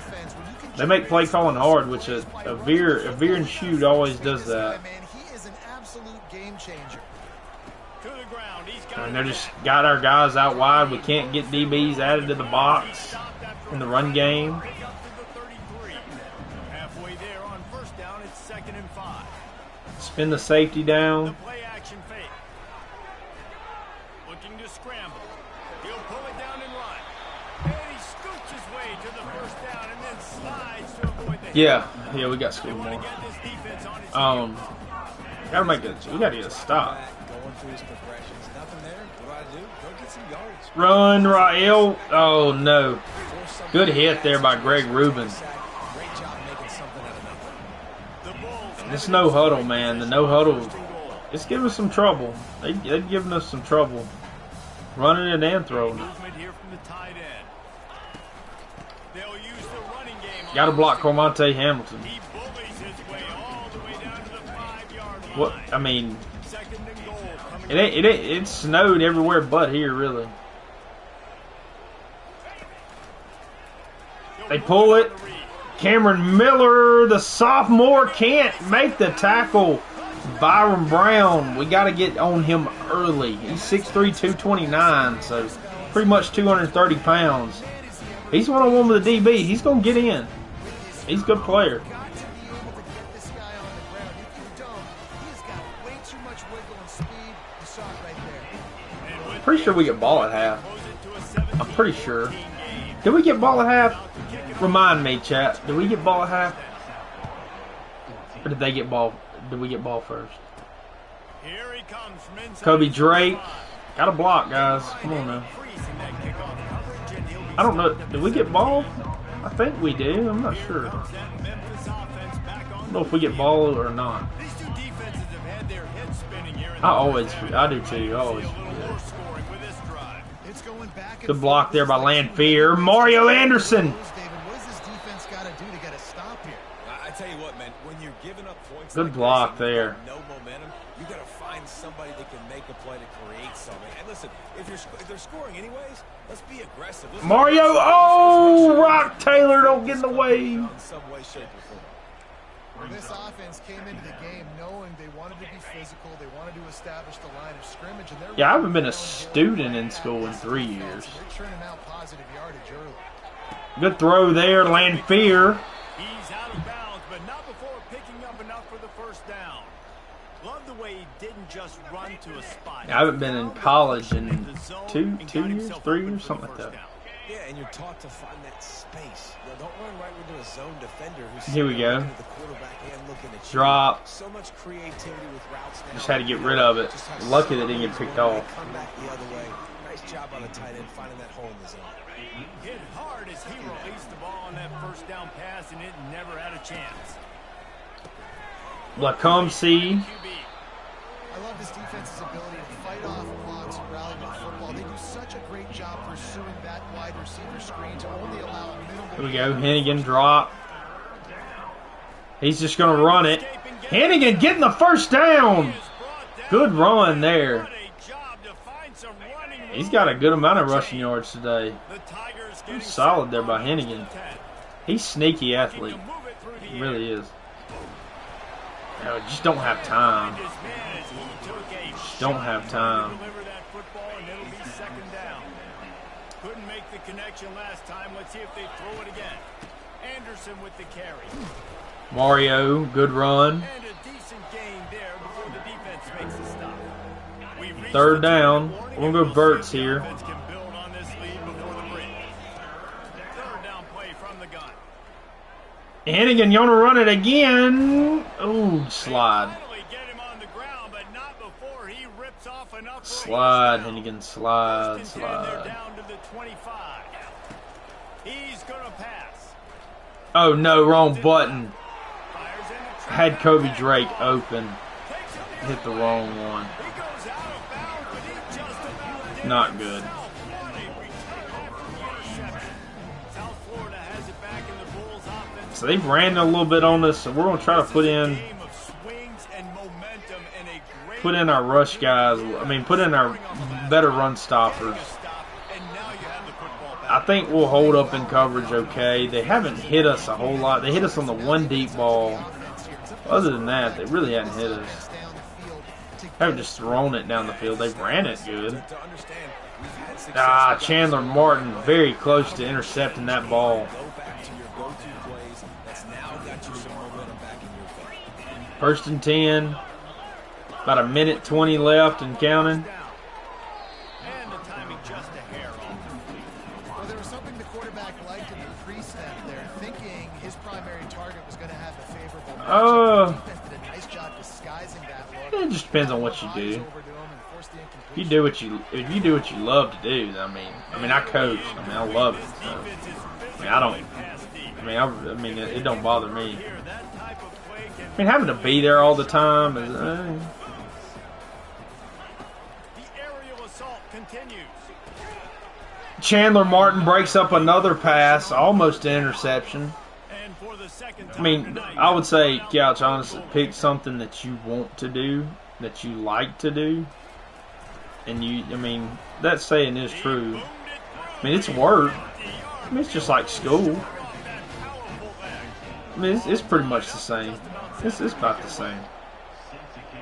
They make play calling hard, which a veer and shoot always does that. Man, he is an absolute game changer. to the ground. He's got And they just got our guys out wide. We can't get DBs added to the box in the run game. pick up to the 33. Halfway there on first down, it's 2nd and 5. Spin the safety The down. play action fake. Looking to scramble. He'll pull it down and run. And he scoots his way to the first down and then slides to avoid the Yeah, we got They school want to more. get this defense on its Gotta make it. We gotta get a stop. Going through his progressions. Nothing there. What do? Go get some yards. Run, Rael. Oh no. Force something Good hit there by Greg Rubin. Great job making something out of nothing. The Bulls This no huddle, man. The no huddle. It's giving us some trouble. They're giving us some trouble. Running it and throwing it. movement here from the tight end. They'll use the running game. on Gotta block this. Cormonte Hamilton. He bullies his way all the way down to the 5-yard line. What? I mean, 2nd and goal coming it snowed everywhere but here, really. They pull it. Cameron Miller, the sophomore, can't make the tackle. Byron Brown, we got to get on him early. He's 6'3", 229, so pretty much 230 pounds. He's one-on-one with the DB. He's going to get in. He's a good player. Got to be able to get this guy on the ground. If you don't, he's got way too much wiggle and speed. You saw it right there. Pretty sure we get ball at half. I'm pretty sure. Did we get ball at half? Remind me, chat. Did we get ball at half? Or did they get ball? Did we get ball first? Here he comes from inside. Kobe Drake. Got a block, guys. Come on now. I don't know. Did we get ball? I think we do. I'm not sure. I don't know if we get ball or not. These two defenses have had their heads spinning here. I do too. I always A little forget. more scoring with this drive. It's going back and Good block forth. there by Lanphier. Mario Anderson. David, what does this defense got to do to get a stop here? I tell you what, man. When you're giving up points, Good like block this and you've there. got no momentum, you got to find somebody that can make a play to create something. And listen, if they're scoring anyways, let's be aggressive. Let's Mario. Oh, Rock Taylor, don't get in the way. in some way, shape, or form. Well, this offense came into the game knowing they wanted to be physical. They wanted to establish the line of scrimmage. And they're Yeah, I haven't been a downhill student right in at school in this 3 defense, years. and They're churning out positive yardage early. Good throw there, Lanphier. He's out of bounds, but not before picking up enough for the first down. Love the way he didn't just run to a spot. I haven't been in college in The zone two and got years, himself 3 open years, for something the like first that. down. Yeah, and you're taught to find that space. You know, don't run right into a zone defender who's Here we go. looking at the quarterback and looking at you. Drop. So much creativity with routes now. Just had to get rid of it. Just how Lucky they smart didn't get he is picked when they off. Come back the other way. Nice job on the tight end finding that hole in the zone. Hit hard as he released the ball on that first down pass, and it never had a chance. Lacombe. I love this defense's ability to fight off blocks and rally with the football. They do such a great job pursuing that wide receiver screen to only allow minimal. Here we go. Hennigan drop. He's just going to run it. Hennigan getting the first down. Good run there. What a job to find some running room. He's got a good amount of rushing yards today. The Tigers getting Solid there set by on Hennigan. first and 10. He's sneaky Looking athlete. to move it through the He air. really is. No, just don't have time. His man as he took a Don't shot have to time. deliver that football, and it'll be 2nd down. Couldn't make the connection last time. Let's see if they throw it again. Anderson with the carry. Mario, good run. And a decent gain there before the defense makes a stop. We've reached 3rd the down. two-minute warning, We'll and go we'll see Burt's if the here. offense can build on this lead before the break. 3rd down play from the gun. Hennigan, you want to run it again? Ooh, slide. Finally get him on the ground, but not before he rips off enough for a Slide, touchdown. Hennigan, slide, First and 10, they're slide. down to the 25. He's gonna pass. Oh no, wrong button. Fires in the trap. Had Kobe Drake open. Takes it Hit the wrong one. He goes out of bounds, but he just Not good. So they've ran a little bit on us, so we're going to try to put in our rush guys. I mean, put in our better run stoppers. I think we'll hold up in coverage okay. They haven't hit us a whole lot. They hit us on the one deep ball. Other than that, they really hadn't hit us. They haven't just thrown it down the field. They ran it good. Chandler Martin very close to intercepting that ball. First and 10. About a minute 20 left and counting. And the timing just a hair off. Well, there was something the quarterback liked in the pre-snap there, thinking his primary target was going to have a favorable matchup. The defense did a nice job disguising that look. It just depends on what you do. If you do what you love to do, I mean, I coach. I mean, I love it. So, I mean, it don't bother me. I mean, having to be there all the time is. The aerial assault continues. Chandler Martin breaks up another pass, almost an interception. And for the second time I mean, tonight, I would say, Couch, honestly, pick something that you want to do, that you like to do. And I mean, that saying is true. I mean, it's work. I mean, it's just like school. I mean, it's pretty much the same. It's about the same.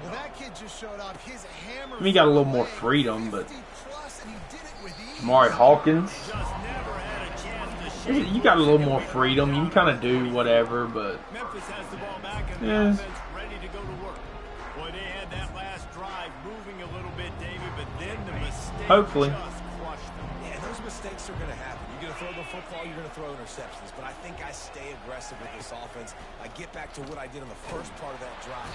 Well, that kid just showed off his hammer. I mean, you got a little more freedom, but Amari Hawkins, you got a little more freedom. You can kind of do whatever, but Memphis has the ball back and the yeah. offense ready to go to work. Boy, they had that last drive moving a little bit, David, but then the mistake Hopefully. just crushed them. Yeah, those mistakes are going to happen. You're going to throw the football, you're going to throw interceptions. But I think I stay aggressive with this offense. I get back to what I did on the first part of that drive.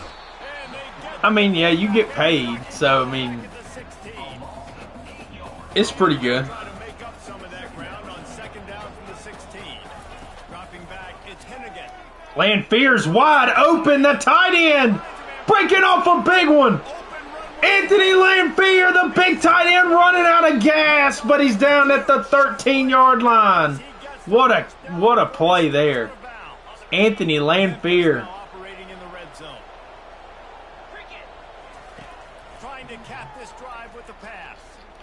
And they get I mean, yeah, you get paid, so I mean, the 16. it's pretty good. Try to make up some of that ground on second down from the 16. Dropping back, it's Hennigan. Lanfear's wide open, the tight end, breaking off a big one. Anthony Lanfear, the big tight end, running out of gas, but he's down at the 13-yard line. What a play there. Anthony Lanfear. Operating in the red zone. Trying to cap this drive with the pass.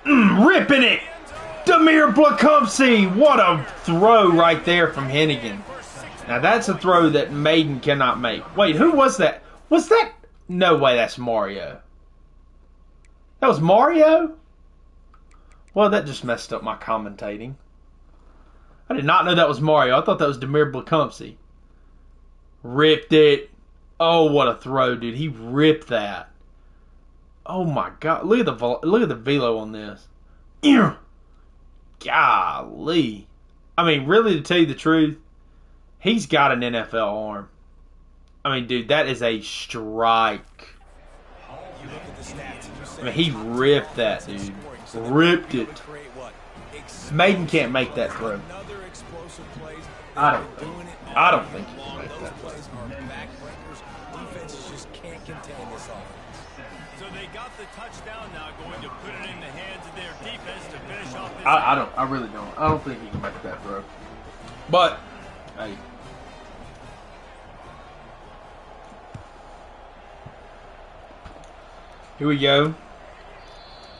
Ripping it. Demir Blakumsey. What a throw right there from Hennigan. Now that's a throw that Maiden cannot make. Wait, who was that? Was that? No way, that's Mario. That was Mario? Well, that just messed up my commentating. I did not know that was Mario. I thought that was Demir Blakumsey. Ripped it. Oh, what a throw, dude. He ripped that. Oh my God. Look at the velo on this. Golly. I mean, really, to tell you the truth, he's got an NFL arm. I mean, dude, that is a strike. You look at the stats and you say, I mean, he ripped that, dude. Ripped it. Maiden can't make that throw. Another explosive plays. I don't think he can make that play. Plays are backbreakers. Defenses just can't contain this offense. So they got the touchdown now, going to put it in the hands of their defense to finish off this. I really don't. I don't think he can make that throw. But, hey. Here we go.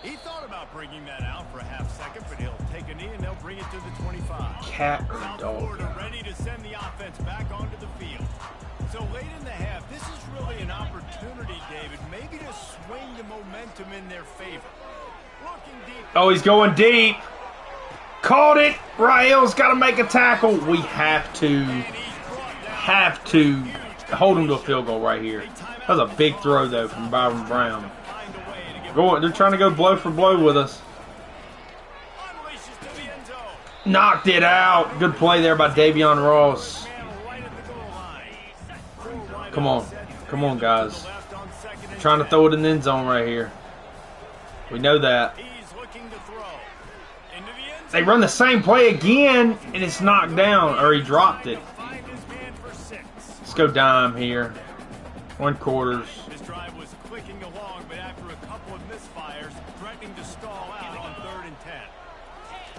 He thought about bringing that out for a half second, but he'll take a knee and they'll bring it to the 25. Cat or South dog? Florida ready to send the offense back onto the field. So late in the half, this is really an opportunity, David, maybe to swing the momentum in their favor. Looking deep. Oh, he's going deep. Caught it. Rael's got to make a tackle. We have to hold him to a field goal right here. That was a big throw, though, from Byron Brown. They're trying to go blow for blow with us. Knocked it out. Good play there by Davion Ross. Come on. Come on, guys. Trying to throw it in the end zone right here. We know that. They run the same play again, and it's knocked down, or he dropped it. Let's go dime here. 1/4. This drive was clicking along, but after a couple of misfires, threatening to stall out on 3rd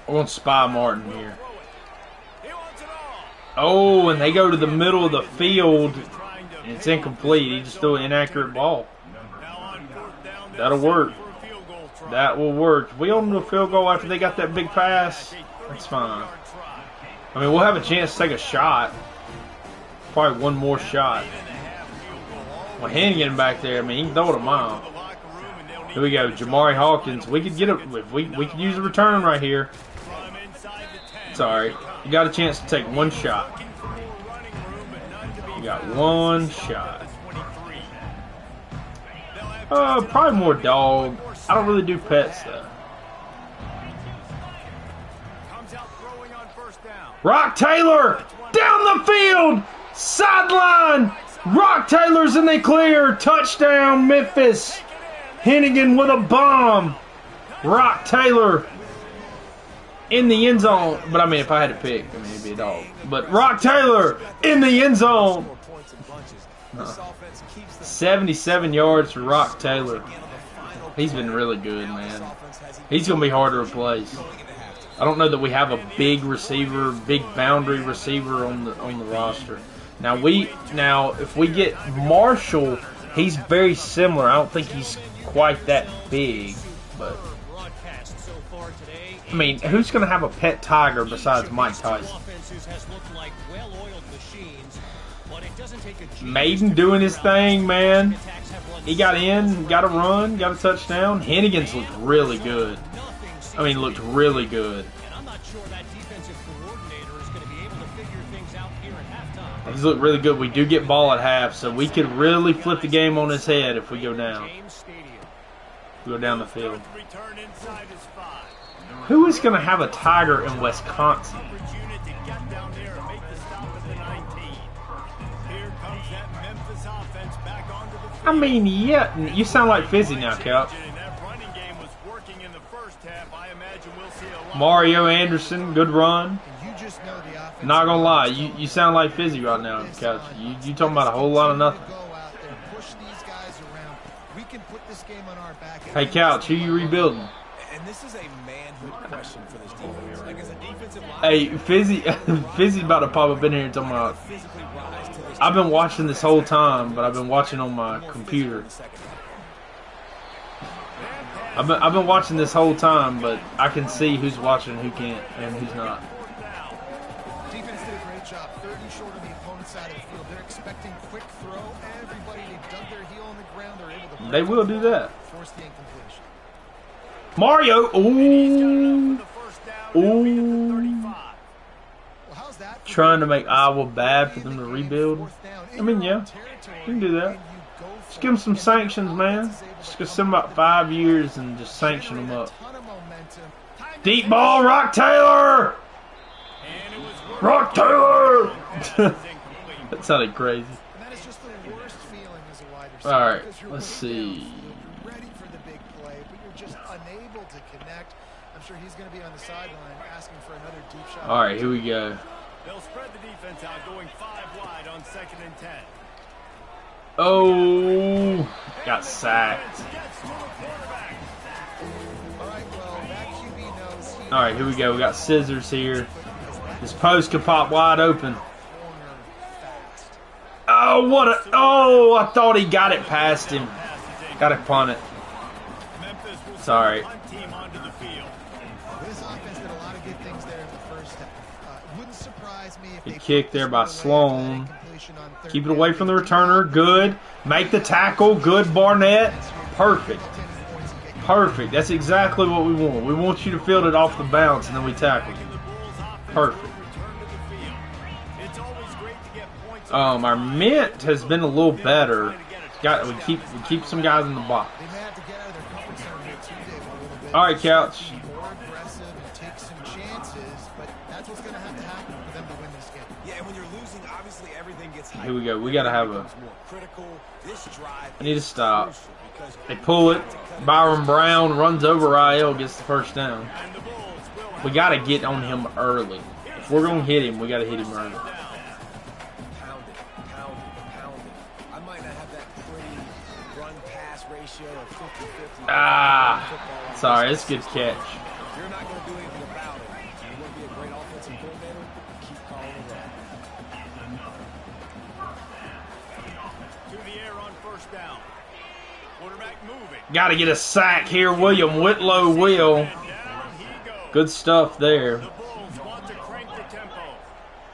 We're going to spy Martin here. Oh, and they go to the middle of the field. And it's incomplete. He just threw an inaccurate ball. That'll work. That will work. If we own the field goal after they got that big pass, that's fine. I mean, we'll have a chance to take a shot. Probably one more shot. Well, Hannigan back there, I mean, he can throw it a mile. Here we go, Jamari Hawkins. We could get it. If we could use a return right here. Sorry, you got a chance to take one shot. You got one shot. Probably more dog. I don't really do pets though. Rock Taylor down the field, sideline. Rock Taylor's in the clear. Touchdown, Memphis. Hennigan with a bomb. Rock Taylor in the end zone. But I mean, if I had to pick, I mean, it'd be a dog. But Rock Taylor in the end zone. 77 yards for Rock Taylor. He's been really good, man. He's going to be hard to replace. I don't know that we have a big receiver, big boundary receiver on the roster. Now if we get Marshall, he's very similar. I don't think he's quite that big, but I mean, who's going to have a pet tiger besides Mike Tyson? Maiden doing his thing, man. He got in, got a run, got a touchdown. Hennigan's looked really good. I mean, looked really good. He's looked really good. We do get ball at half, so we could really flip the game on his head if we go down. We go down the field. Who is going to have a tiger in Wisconsin? I mean, yeah, you sound like Fizzy now, Couch. Mario Anderson, good run. Not gonna lie, you sound like Fizzy right now, Couch. You talking about a whole lot of nothing. Hey, Couch, who you rebuilding? And this is a manhood question for this defense. Like, as a defensive line, hey, Fizzy's about to pop up in here and talking about. I've been watching this whole time, but I've been watching on my computer. I've been watching this whole time, but I can see who's watching, who can't, and who's not. Defense did a great job. 30 short on the opponent's side of the field. They're expecting quick throw. Everybody, they dug their heel on the ground. They're able to. They will do that. Force the incompletion. Mario, ooh, ooh. Trying to make Iowa bad for them to rebuild. I mean, yeah, you can do that. Just give them some sanctions, man. Just send them about 5 years and just sanction them up. Deep ball, Rock Taylor! Rock Taylor! That sounded crazy. Alright, let's see. Alright, here we go. They'll spread the defense out, going 5 wide on 2nd and 10. Oh, got sacked. All right, here we go. We got scissors here. This post could pop wide open. Oh, what a... Oh, I thought he got it past him. Got to punt it. Sorry. Good kick there by Sloan. Keep it away from the returner. Good. Make the tackle. Good, Barnett. Perfect. Perfect. That's exactly what we want. We want you to field it off the bounce and then we tackle you. Perfect. Our mint has been a little better. We keep some guys in the box. All right, Couch. Here we go. We got to have a... I need to stop. They pull it. Byron Brown runs over IL, gets the first down. We got to get on him early. If we're going to hit him, we got to hit him early. Ah, sorry. It's a good catch. you're not going to do anything about it, and you want to be a great offensive coordinator, keep calling it up. To the air on first down. Quarterback moving. Got to get a sack here. William Whitlow will. And down he goes. Good stuff there. The Bulls want to crank the tempo.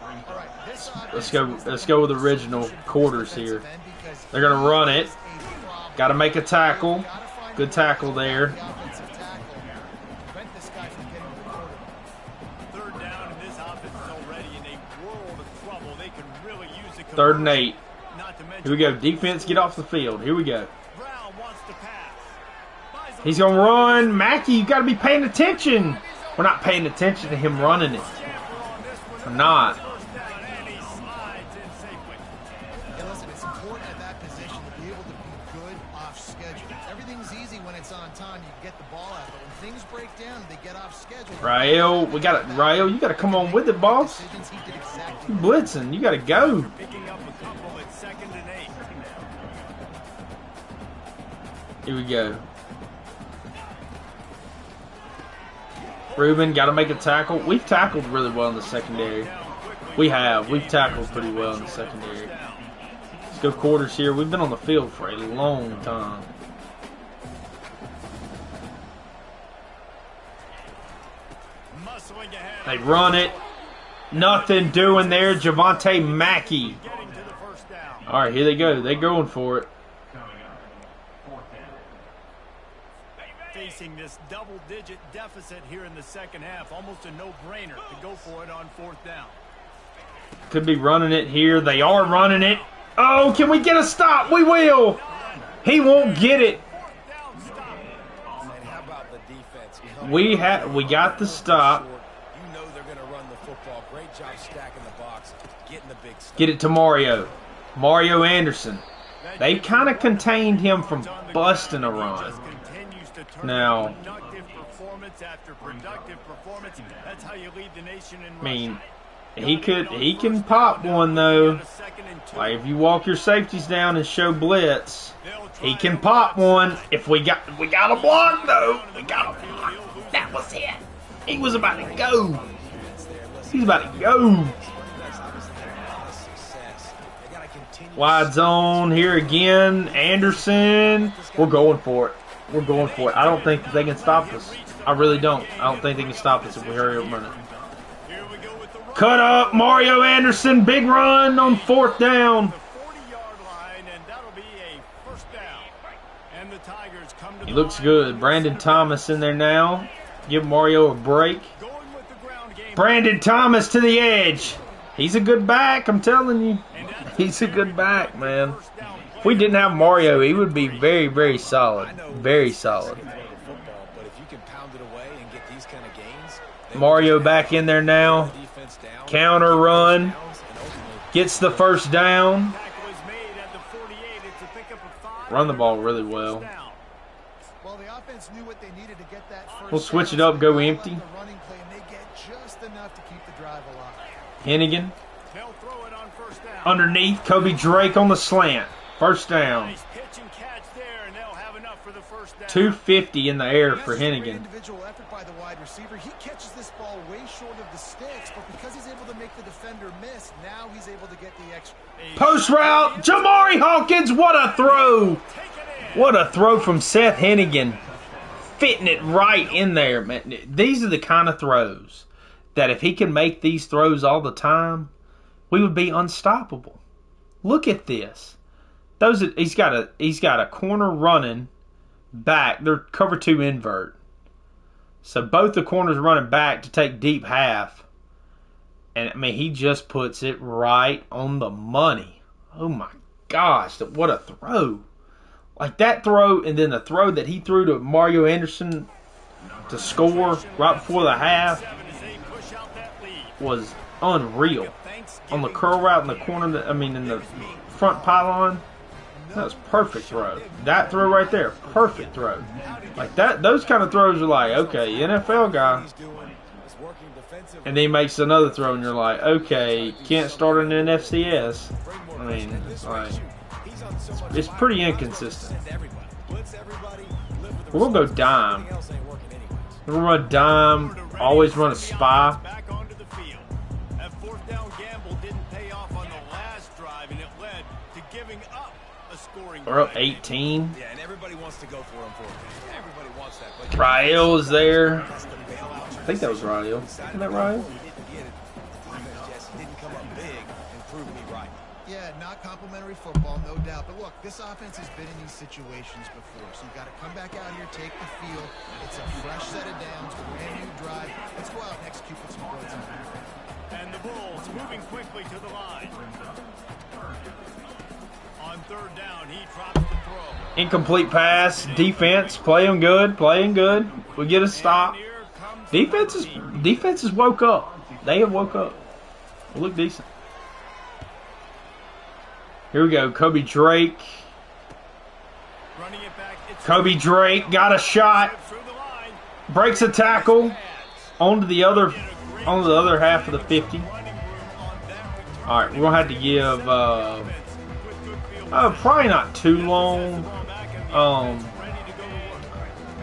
All right, this Let's go with original quarters here. They're going to run it. Got to make a tackle. Good tackle there. Third down, and this offense is already in a world of trouble. They can really use it. 3rd and 8. Not to mention, Here we go. Defense, get off the field. Here we go. Brown wants to pass. Buys a He's going to run. Mackey, you got to be paying attention. We're not paying attention to him running it. camper on this one. We're not. First down, and he slides in safely. Yeah, listen, it's important at that position to be able to be good off schedule. Everything's easy when it's on time. You can get the ball out, but when things break down, they get off schedule. Rael, we got it. Rael, you got to come on with it, boss. Decisions he did exactly You blitzing. You got to go. Picking up a couple at 2nd and 8. Here we go. Ruben, got to make a tackle. We've tackled really well in the secondary. We have. We've tackled pretty well in the secondary. Let's go quarters here. We've been on the field for a long time. Muscling ahead. They run it. Nothing doing there. Javante Mackey. Getting to the first down. All right, here they go. They're going for it. Facing this double-digit deficit here in the second half, almost a no-brainer to go for it on 4th down. Could be running it here. They are running it. Oh, can we get a stop? We will. He won't get it. 4th down stop. And how about the defense? We got the stop. You know they're going to run the football. Great job stacking the box, getting the big stuff. Get it to Mario. Mario Anderson. They kind of contained him from busting a run. Just continues to turn Now- productive performance after productive performance. That's how you lead the nation in I mean, rushing. he can pop one though. 2nd and 2. Like if you walk your safeties down and show blitz, he can pop one. If we got a block though. We got a block. That was it. He was about to go. He's about to go. Wide zone here again. Anderson. We're going for it. We're going for it. I don't think they can stop us. I really don't. I don't think they can stop us if we hurry up and run it. Here we go with the run. Cut up. Mario Anderson. Big run on 4th down. The 40-yard line, and that'll be a first down. And the Tigers come to He the looks line. good. Brandon Thomas in there now. Give Mario a break. Going with the ground game. Brandon Thomas to the edge. He's a good back, I'm telling you. He's a good back, man. If we didn't have Mario, he would be very, very solid. Very solid. But if you can pound it away and get these kind of gains, Mario back in there now. defense down, Counter run. and ultimately Gets the first down. Tackle is made at the 48. It's a pickup of 5. Run the ball really well. First down. Well, the offense knew what they needed to get that first We'll switch down, it up, so go they empty. let the running play, and they get just enough to keep the drive alive. Hennigan. They'll throw it on first down. Underneath. Kobe Drake on the slant. First down. Nice pitch and catch there, and they'll have enough for the first down. 250 in the air for That's a great Hennigan. individual effort by the wide receiver. He catches this ball way short of the sticks, but because he's able to make the defender miss, now he's able to get the extra. Post route. Jamari Hawkins. What a throw. Take it in. What a throw from Seth Hennigan. Fitting it right in there, man. These are the kind of throws that if he can make these throws all the time, we would be unstoppable. Look at this. He's got a corner running back. They're cover 2 invert. So both the corners running back to take deep half. And I mean, he just puts it right on the money. Oh my gosh, what a throw. Like that throw, and then the throw that he threw to Mario Anderson to score right before the half Push out that lead. was unreal. On the curl route in the corner, in the front pylon, that was perfect throw. That throw right there, perfect throw. Like that, those kind of throws are like, okay, NFL guy. he's doing is working defensive. And then he makes another throw, and you're like, okay, can't start an NFCS. I mean, like, He's on so much it's fire. pretty inconsistent. Send everybody. Blitz everybody. Live with the We'll go results. dime. Everything else ain't working anyways. Never run dime. Always run a spy. Back onto the field. That fourth down gamble didn't pay off on the last drive, and it led to giving up a scoring We're up drive. 18. Yeah, and everybody wants to go for him for it. Everybody wants that. But Rael is there. that's the bailout. I think that was Rael. Isn't that Rael? He didn't get it. Defense, Jesse, didn't come up big and prove me right. Yeah, not complimentary football, no doubt. But look, this offense has been in these situations before. So you've got to come back out here, take the field. It's a fresh set of downs, brand new drive. Let's go out and execute with some points on the board. And the Bulls moving quickly to the line. On third down, he drops the throw. Incomplete pass. Defense playing good. Playing good. We get a stop. And here comes the Defense has woke up. They have woke up. They look decent. Here we go. Kobe Drake. running it back. It's Kobe Drake got a shot. through the line. Breaks a tackle. Onto the other half of the 50. All right, we're gonna have to give probably not too long.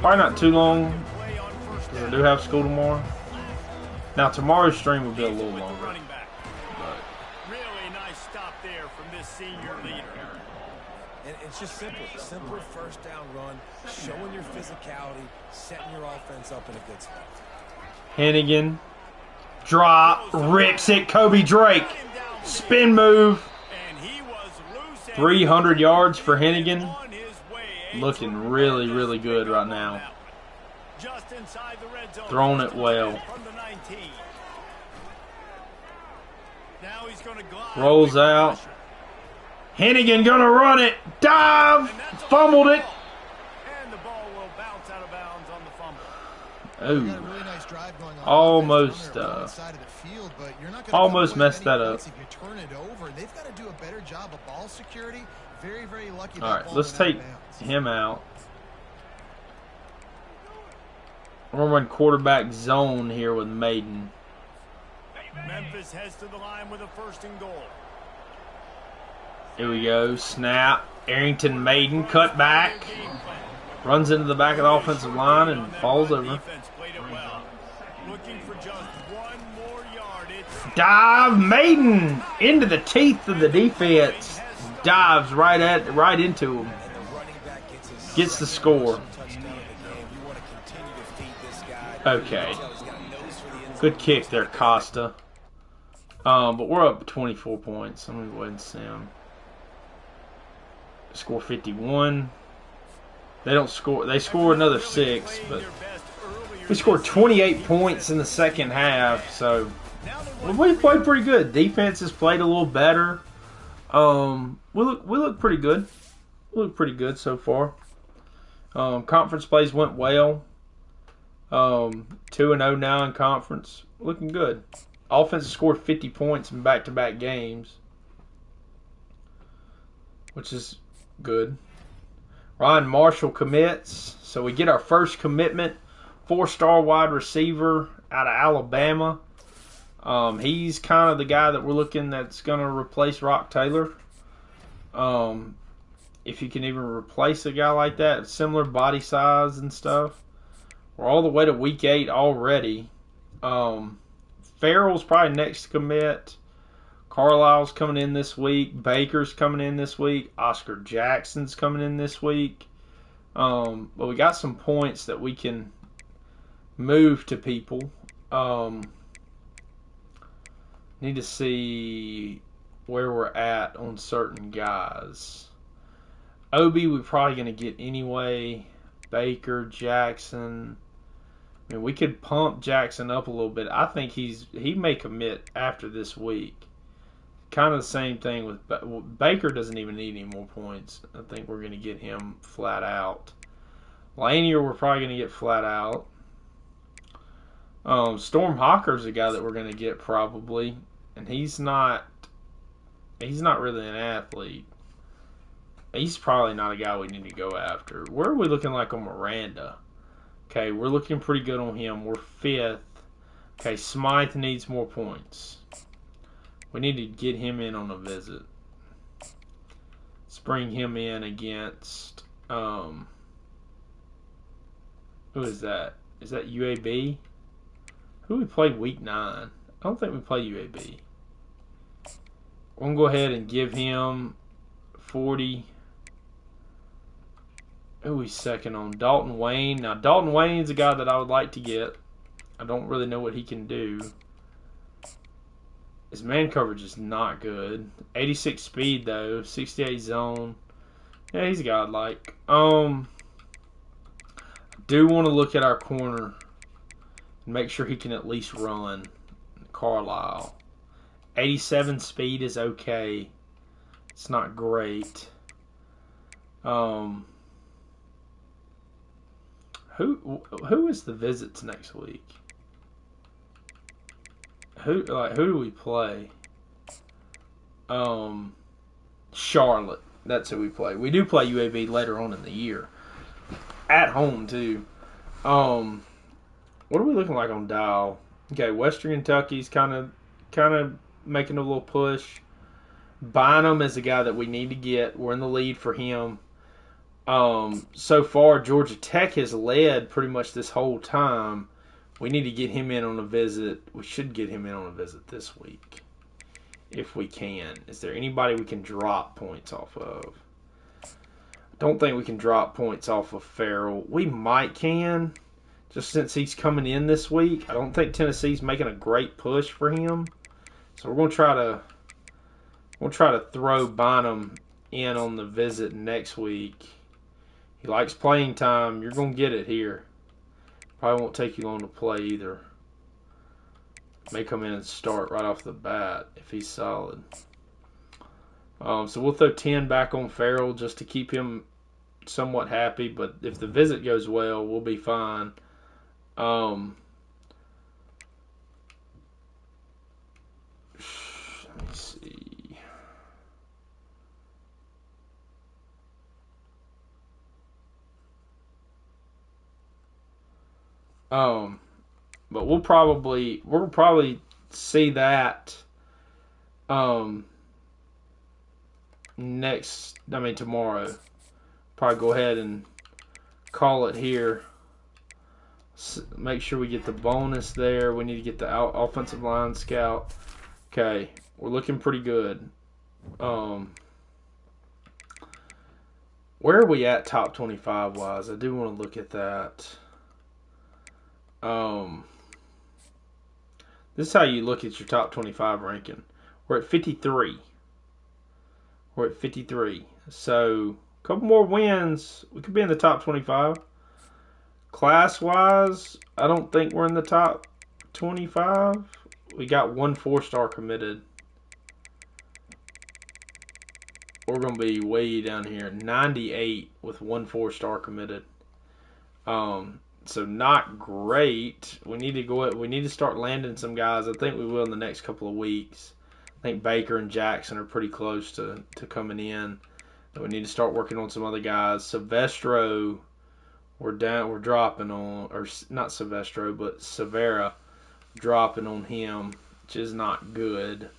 Probably not too long. 'Cause I do have school tomorrow. Now tomorrow's stream will be a little longer. Running back. Really nice stop there from this senior leader. And it's just simple. Simple first down run, showing your physicality, setting your offense up in a good spot. Hennigan, drop, rips it. Kobe Drake, spin move. And he was loose and 300 yards for Hennigan. on his way. Looking really, really good right now. Just inside the red zone. Throwing it well. From the 19. Now he's going to glide. Rolls out. Hennigan gonna run it. Dive. Fumbled it. And the ball will bounce out of bounds on the fumble. You got a Oh, really nice drive going on. Almost, on their side of the field, but you're not gonna almost come away with messed any that up. points if you turn it over. They've got to do a better job of ball security. Very, very lucky. all that right. ball Let's went out of take bounds. him out. We're gonna run quarterback zone here with Maiden. Memphis heads to the line with a first and goal. Here we go. Snap. Arrington Maiden cut back. Game plan. Runs into the back of the offensive line and falls over. Defense played it well. Looking for just one more yard. It's Dive. Maiden into the teeth of the defense. Dives right into him. And the running back gets his Gets the score. touchdown of the game. You want to continue to feed this guy. Okay. He's got a nose for the end zone. Good kick there, Costa. But we're up 24 points. I'm going to go ahead and see them. Score 51. They don't score. They score another 6, but we scored 28 points in the second half. So we played pretty good. Defense has played a little better. We look pretty good. We look pretty good so far. Conference plays went well. 2-0 now in conference. Looking good. Offense scored 50 points in back-to-back games, which is good. Ryan Marshall commits, so we get our first commitment. 4-star wide receiver out of Alabama. He's kind of the guy that we're looking that's going to replace Rock Taylor. If you can even replace a guy like that, similar body size and stuff. We're all the way to week 8 already. Farrell's probably next to commit. Carlisle's coming in this week. Baker's coming in this week. Oscar Jackson's coming in this week. But we got some points that we can move to people. Need to see where we're at on certain guys. Obi, we're probably going to get anyway. Baker, Jackson. I mean, we could pump Jackson up a little bit. I think he may commit after this week. Kind of the same thing with Baker. Doesn't even need any more points. I think we're going to get him flat out. Lanier, we're probably going to get flat out. Storm Hawker's a guy that we're going to get probably, and he's not really an athlete. He's probably not a guy we need to go after. Where are we looking like on Miranda? Okay, we're looking pretty good on him. We're 5th. Okay, Smythe needs more points. We need to get him in on a visit. Let's bring him in against... who is that? Is that UAB? Who we play week 9? I don't think we play UAB. We're going to go ahead and give him 40. Who we second on? Dalton Wayne. Now, Dalton Wayne's a guy that I would like to get. I don't really know what he can do. His man coverage is not good. 86 speed, though. 68 zone. Yeah, he's a guy I'd like. I do want to look at our corner and make sure he can at least run. Carlisle. 87 speed is okay. It's not great. Who is the visits next week? Who do we play? Charlotte. That's who we play. We do play UAB later on in the year. At home too. What are we looking like on Dial? Okay, Western Kentucky's kind of making a little push. Bynum is a guy that we need to get. We're in the lead for him. So far, Georgia Tech has led pretty much this whole time. We need to get him in on a visit. We should get him in on a visit this week, if we can. Is there anybody we can drop points off of? I don't think we can drop points off of Farrell. We might can, just since he's coming in this week. I don't think Tennessee's making a great push for him, so we're gonna try to throw Bynum in on the visit next week. He likes playing time. You're gonna get it here. Probably won't take you long to play either. May come in and start right off the bat if he's solid. So we'll throw 10 back on Farrell just to keep him somewhat happy. But if the visit goes well, we'll be fine. Let me see. But we'll probably see that tomorrow. Probably go ahead and call it here. Make sure we get the bonus there. We need to get the offensive line scout. Okay, we're looking pretty good. Where are we at top 25 wise? I do want to look at that. This is how you look at your top 25 ranking. We're at 53. So, a couple more wins. We could be in the top 25. Class-wise, I don't think we're in the top 25. We got 1 4-star committed. We're going to be way down here. 98 with 1 4-star committed. So not great. We need to start landing some guys. I think we will in the next couple of weeks. I think Baker and Jackson are pretty close to coming in. But we need to start working on some other guys. Silvestro, we're dropping on, or not Silvestro, but Severa, dropping on him, which is not good.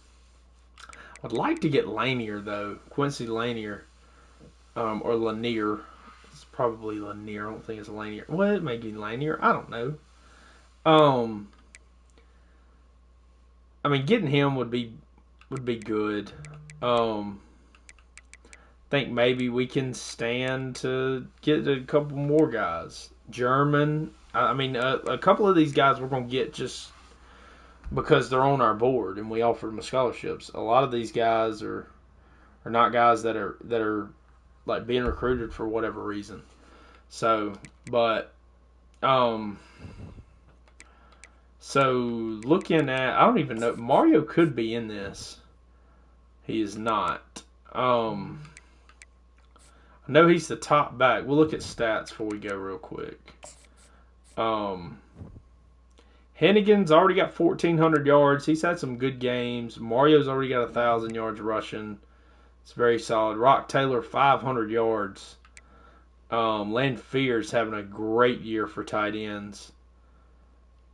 I'd like to get Lanier though, Quincy Lanier, or Lanier. It's probably Lanier. I don't think it's Lanier. Well, it may be Lanier. I don't know. Getting him would be good. Think maybe we can stand to get a couple more guys. German. A couple of these guys we're going to get just because they're on our board and we offered them scholarships. A lot of these guys are not guys that are like being recruited for whatever reason. So looking at, I don't even know, Mario could be in this. He is not. I know he's the top back. We'll look at stats before we go real quick. Hennigan's already got 1,400 yards. He's had some good games. Mario's already got 1,000 yards rushing. It's very solid. Rock Taylor, 500 yards. Landfear's having a great year for tight ends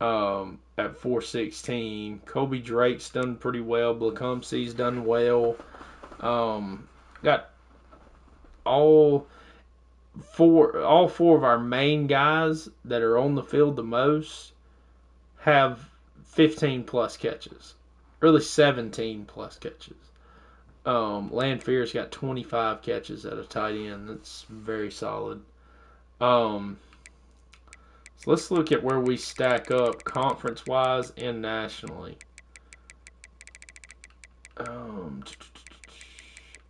at 416. Kobe Drake's done pretty well. Blakumsey's done well. Got all... all four of our main guys that are on the field the most have 15 plus catches. Really 17 plus catches. Landfear's got 25 catches at a tight end. That's very solid. So let's look at where we stack up conference-wise and nationally.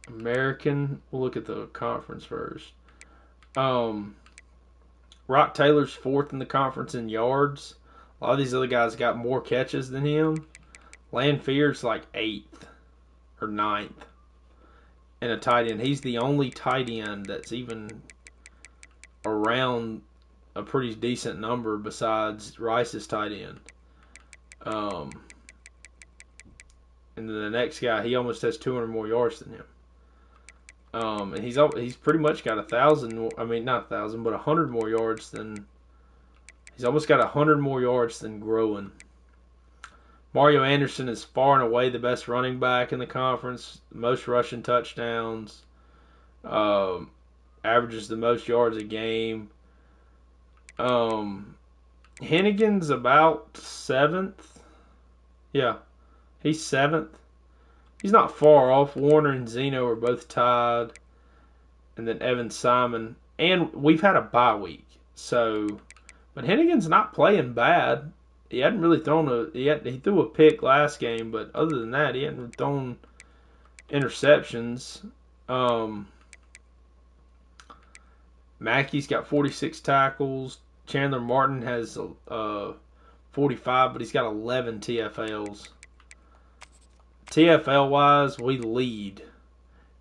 American, we'll look at the conference first. Rock Taylor's fourth in the conference in yards. A lot of these other guys got more catches than him. Landfear's like 8th or 9th in a tight end. He's the only tight end that's even around a pretty decent number besides Rice's tight end. And then the next guy, he almost has 200 more yards than him. And he's pretty much got 1,000. I mean, not 1,000, but 100 more yards than. He's almost got 100 more yards than Groen. Mario Anderson is far and away the best running back in the conference. Most rushing touchdowns. Averages the most yards a game. Hennigan's about 7th. Yeah, he's 7th. He's not far off. Warner and Zeno are both tied. And then Evan Simon. And we've had a bye week. But Hennigan's not playing bad. He hadn't really thrown he threw a pick last game, but other than that, he hadn't thrown interceptions. Mackey's got 46 tackles. Chandler Martin has 45, but he's got 11 TFLs. TFL-wise, we lead.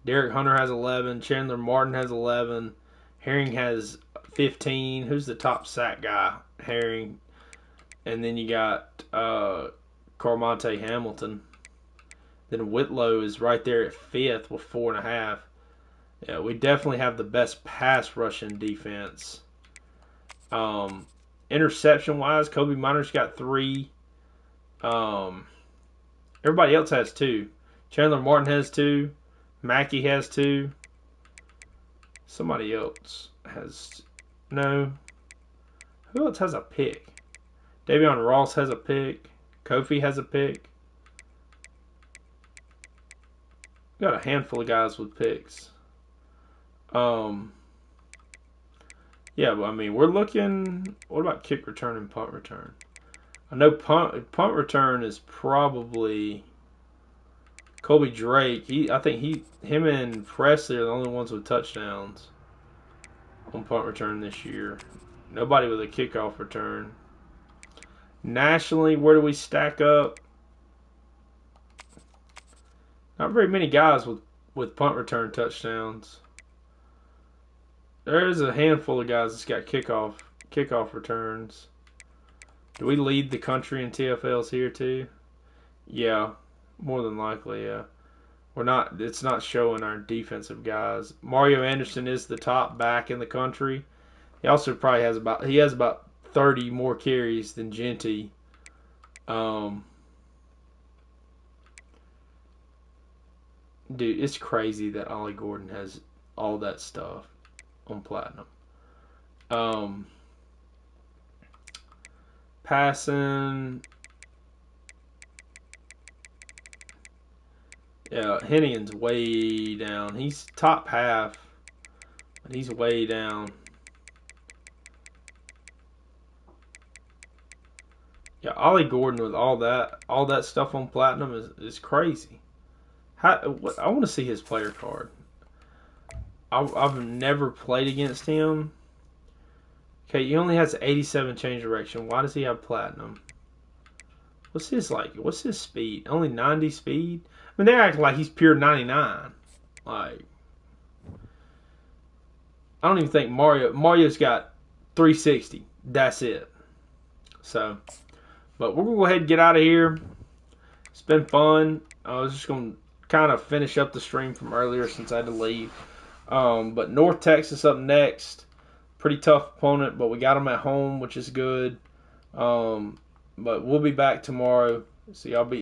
Derek Hunter has 11. Chandler Martin has 11. Herring has 15. Who's the top sack guy? Herring. And then you got Carmonte Hamilton. Then Whitlow is right there at 5th with 4.5. Yeah, we definitely have the best pass rushing defense. Interception-wise, Kobe Minor's got 3. Everybody else has 2. Chandler Martin has 2. Mackey has 2. Somebody else has... No. Who else has a pick? Davion Ross has a pick. Kofi has a pick. Got a handful of guys with picks. Yeah, but I mean, we're looking... What about kick return and punt return? I know punt return is probably Colby Drake. I think him and Presley are the only ones with touchdowns on punt return this year. Nobody with a kickoff return. Nationally, where do we stack up? Not very many guys with punt return touchdowns. There's a handful of guys that's got kickoff returns. Do we lead the country in TFLs here too? Yeah, more than likely, yeah. It's not showing our defensive guys. Mario Anderson is the top back in the country. He also probably has about 30 more carries than Genty. Dude, it's crazy that Ollie Gordon has all that stuff on Platinum. Passing. Yeah, Hennigan's way down. He's top half, but he's way down. Yeah, Ollie Gordon with all that stuff on Platinum is crazy. I want to see his player card. I've never played against him. Okay, he only has 87 change direction. Why does he have Platinum? What's his speed? Only 90 speed? I mean, they're acting like he's pure 99. Like, I don't even think Mario's got 360. That's it. So, but we're going to go ahead and get out of here. It's been fun. I was just going to kind of finish up the stream from earlier since I had to leave. But North Texas up next. Pretty tough opponent, but we got them at home, which is good. But we'll be back tomorrow. So y'all be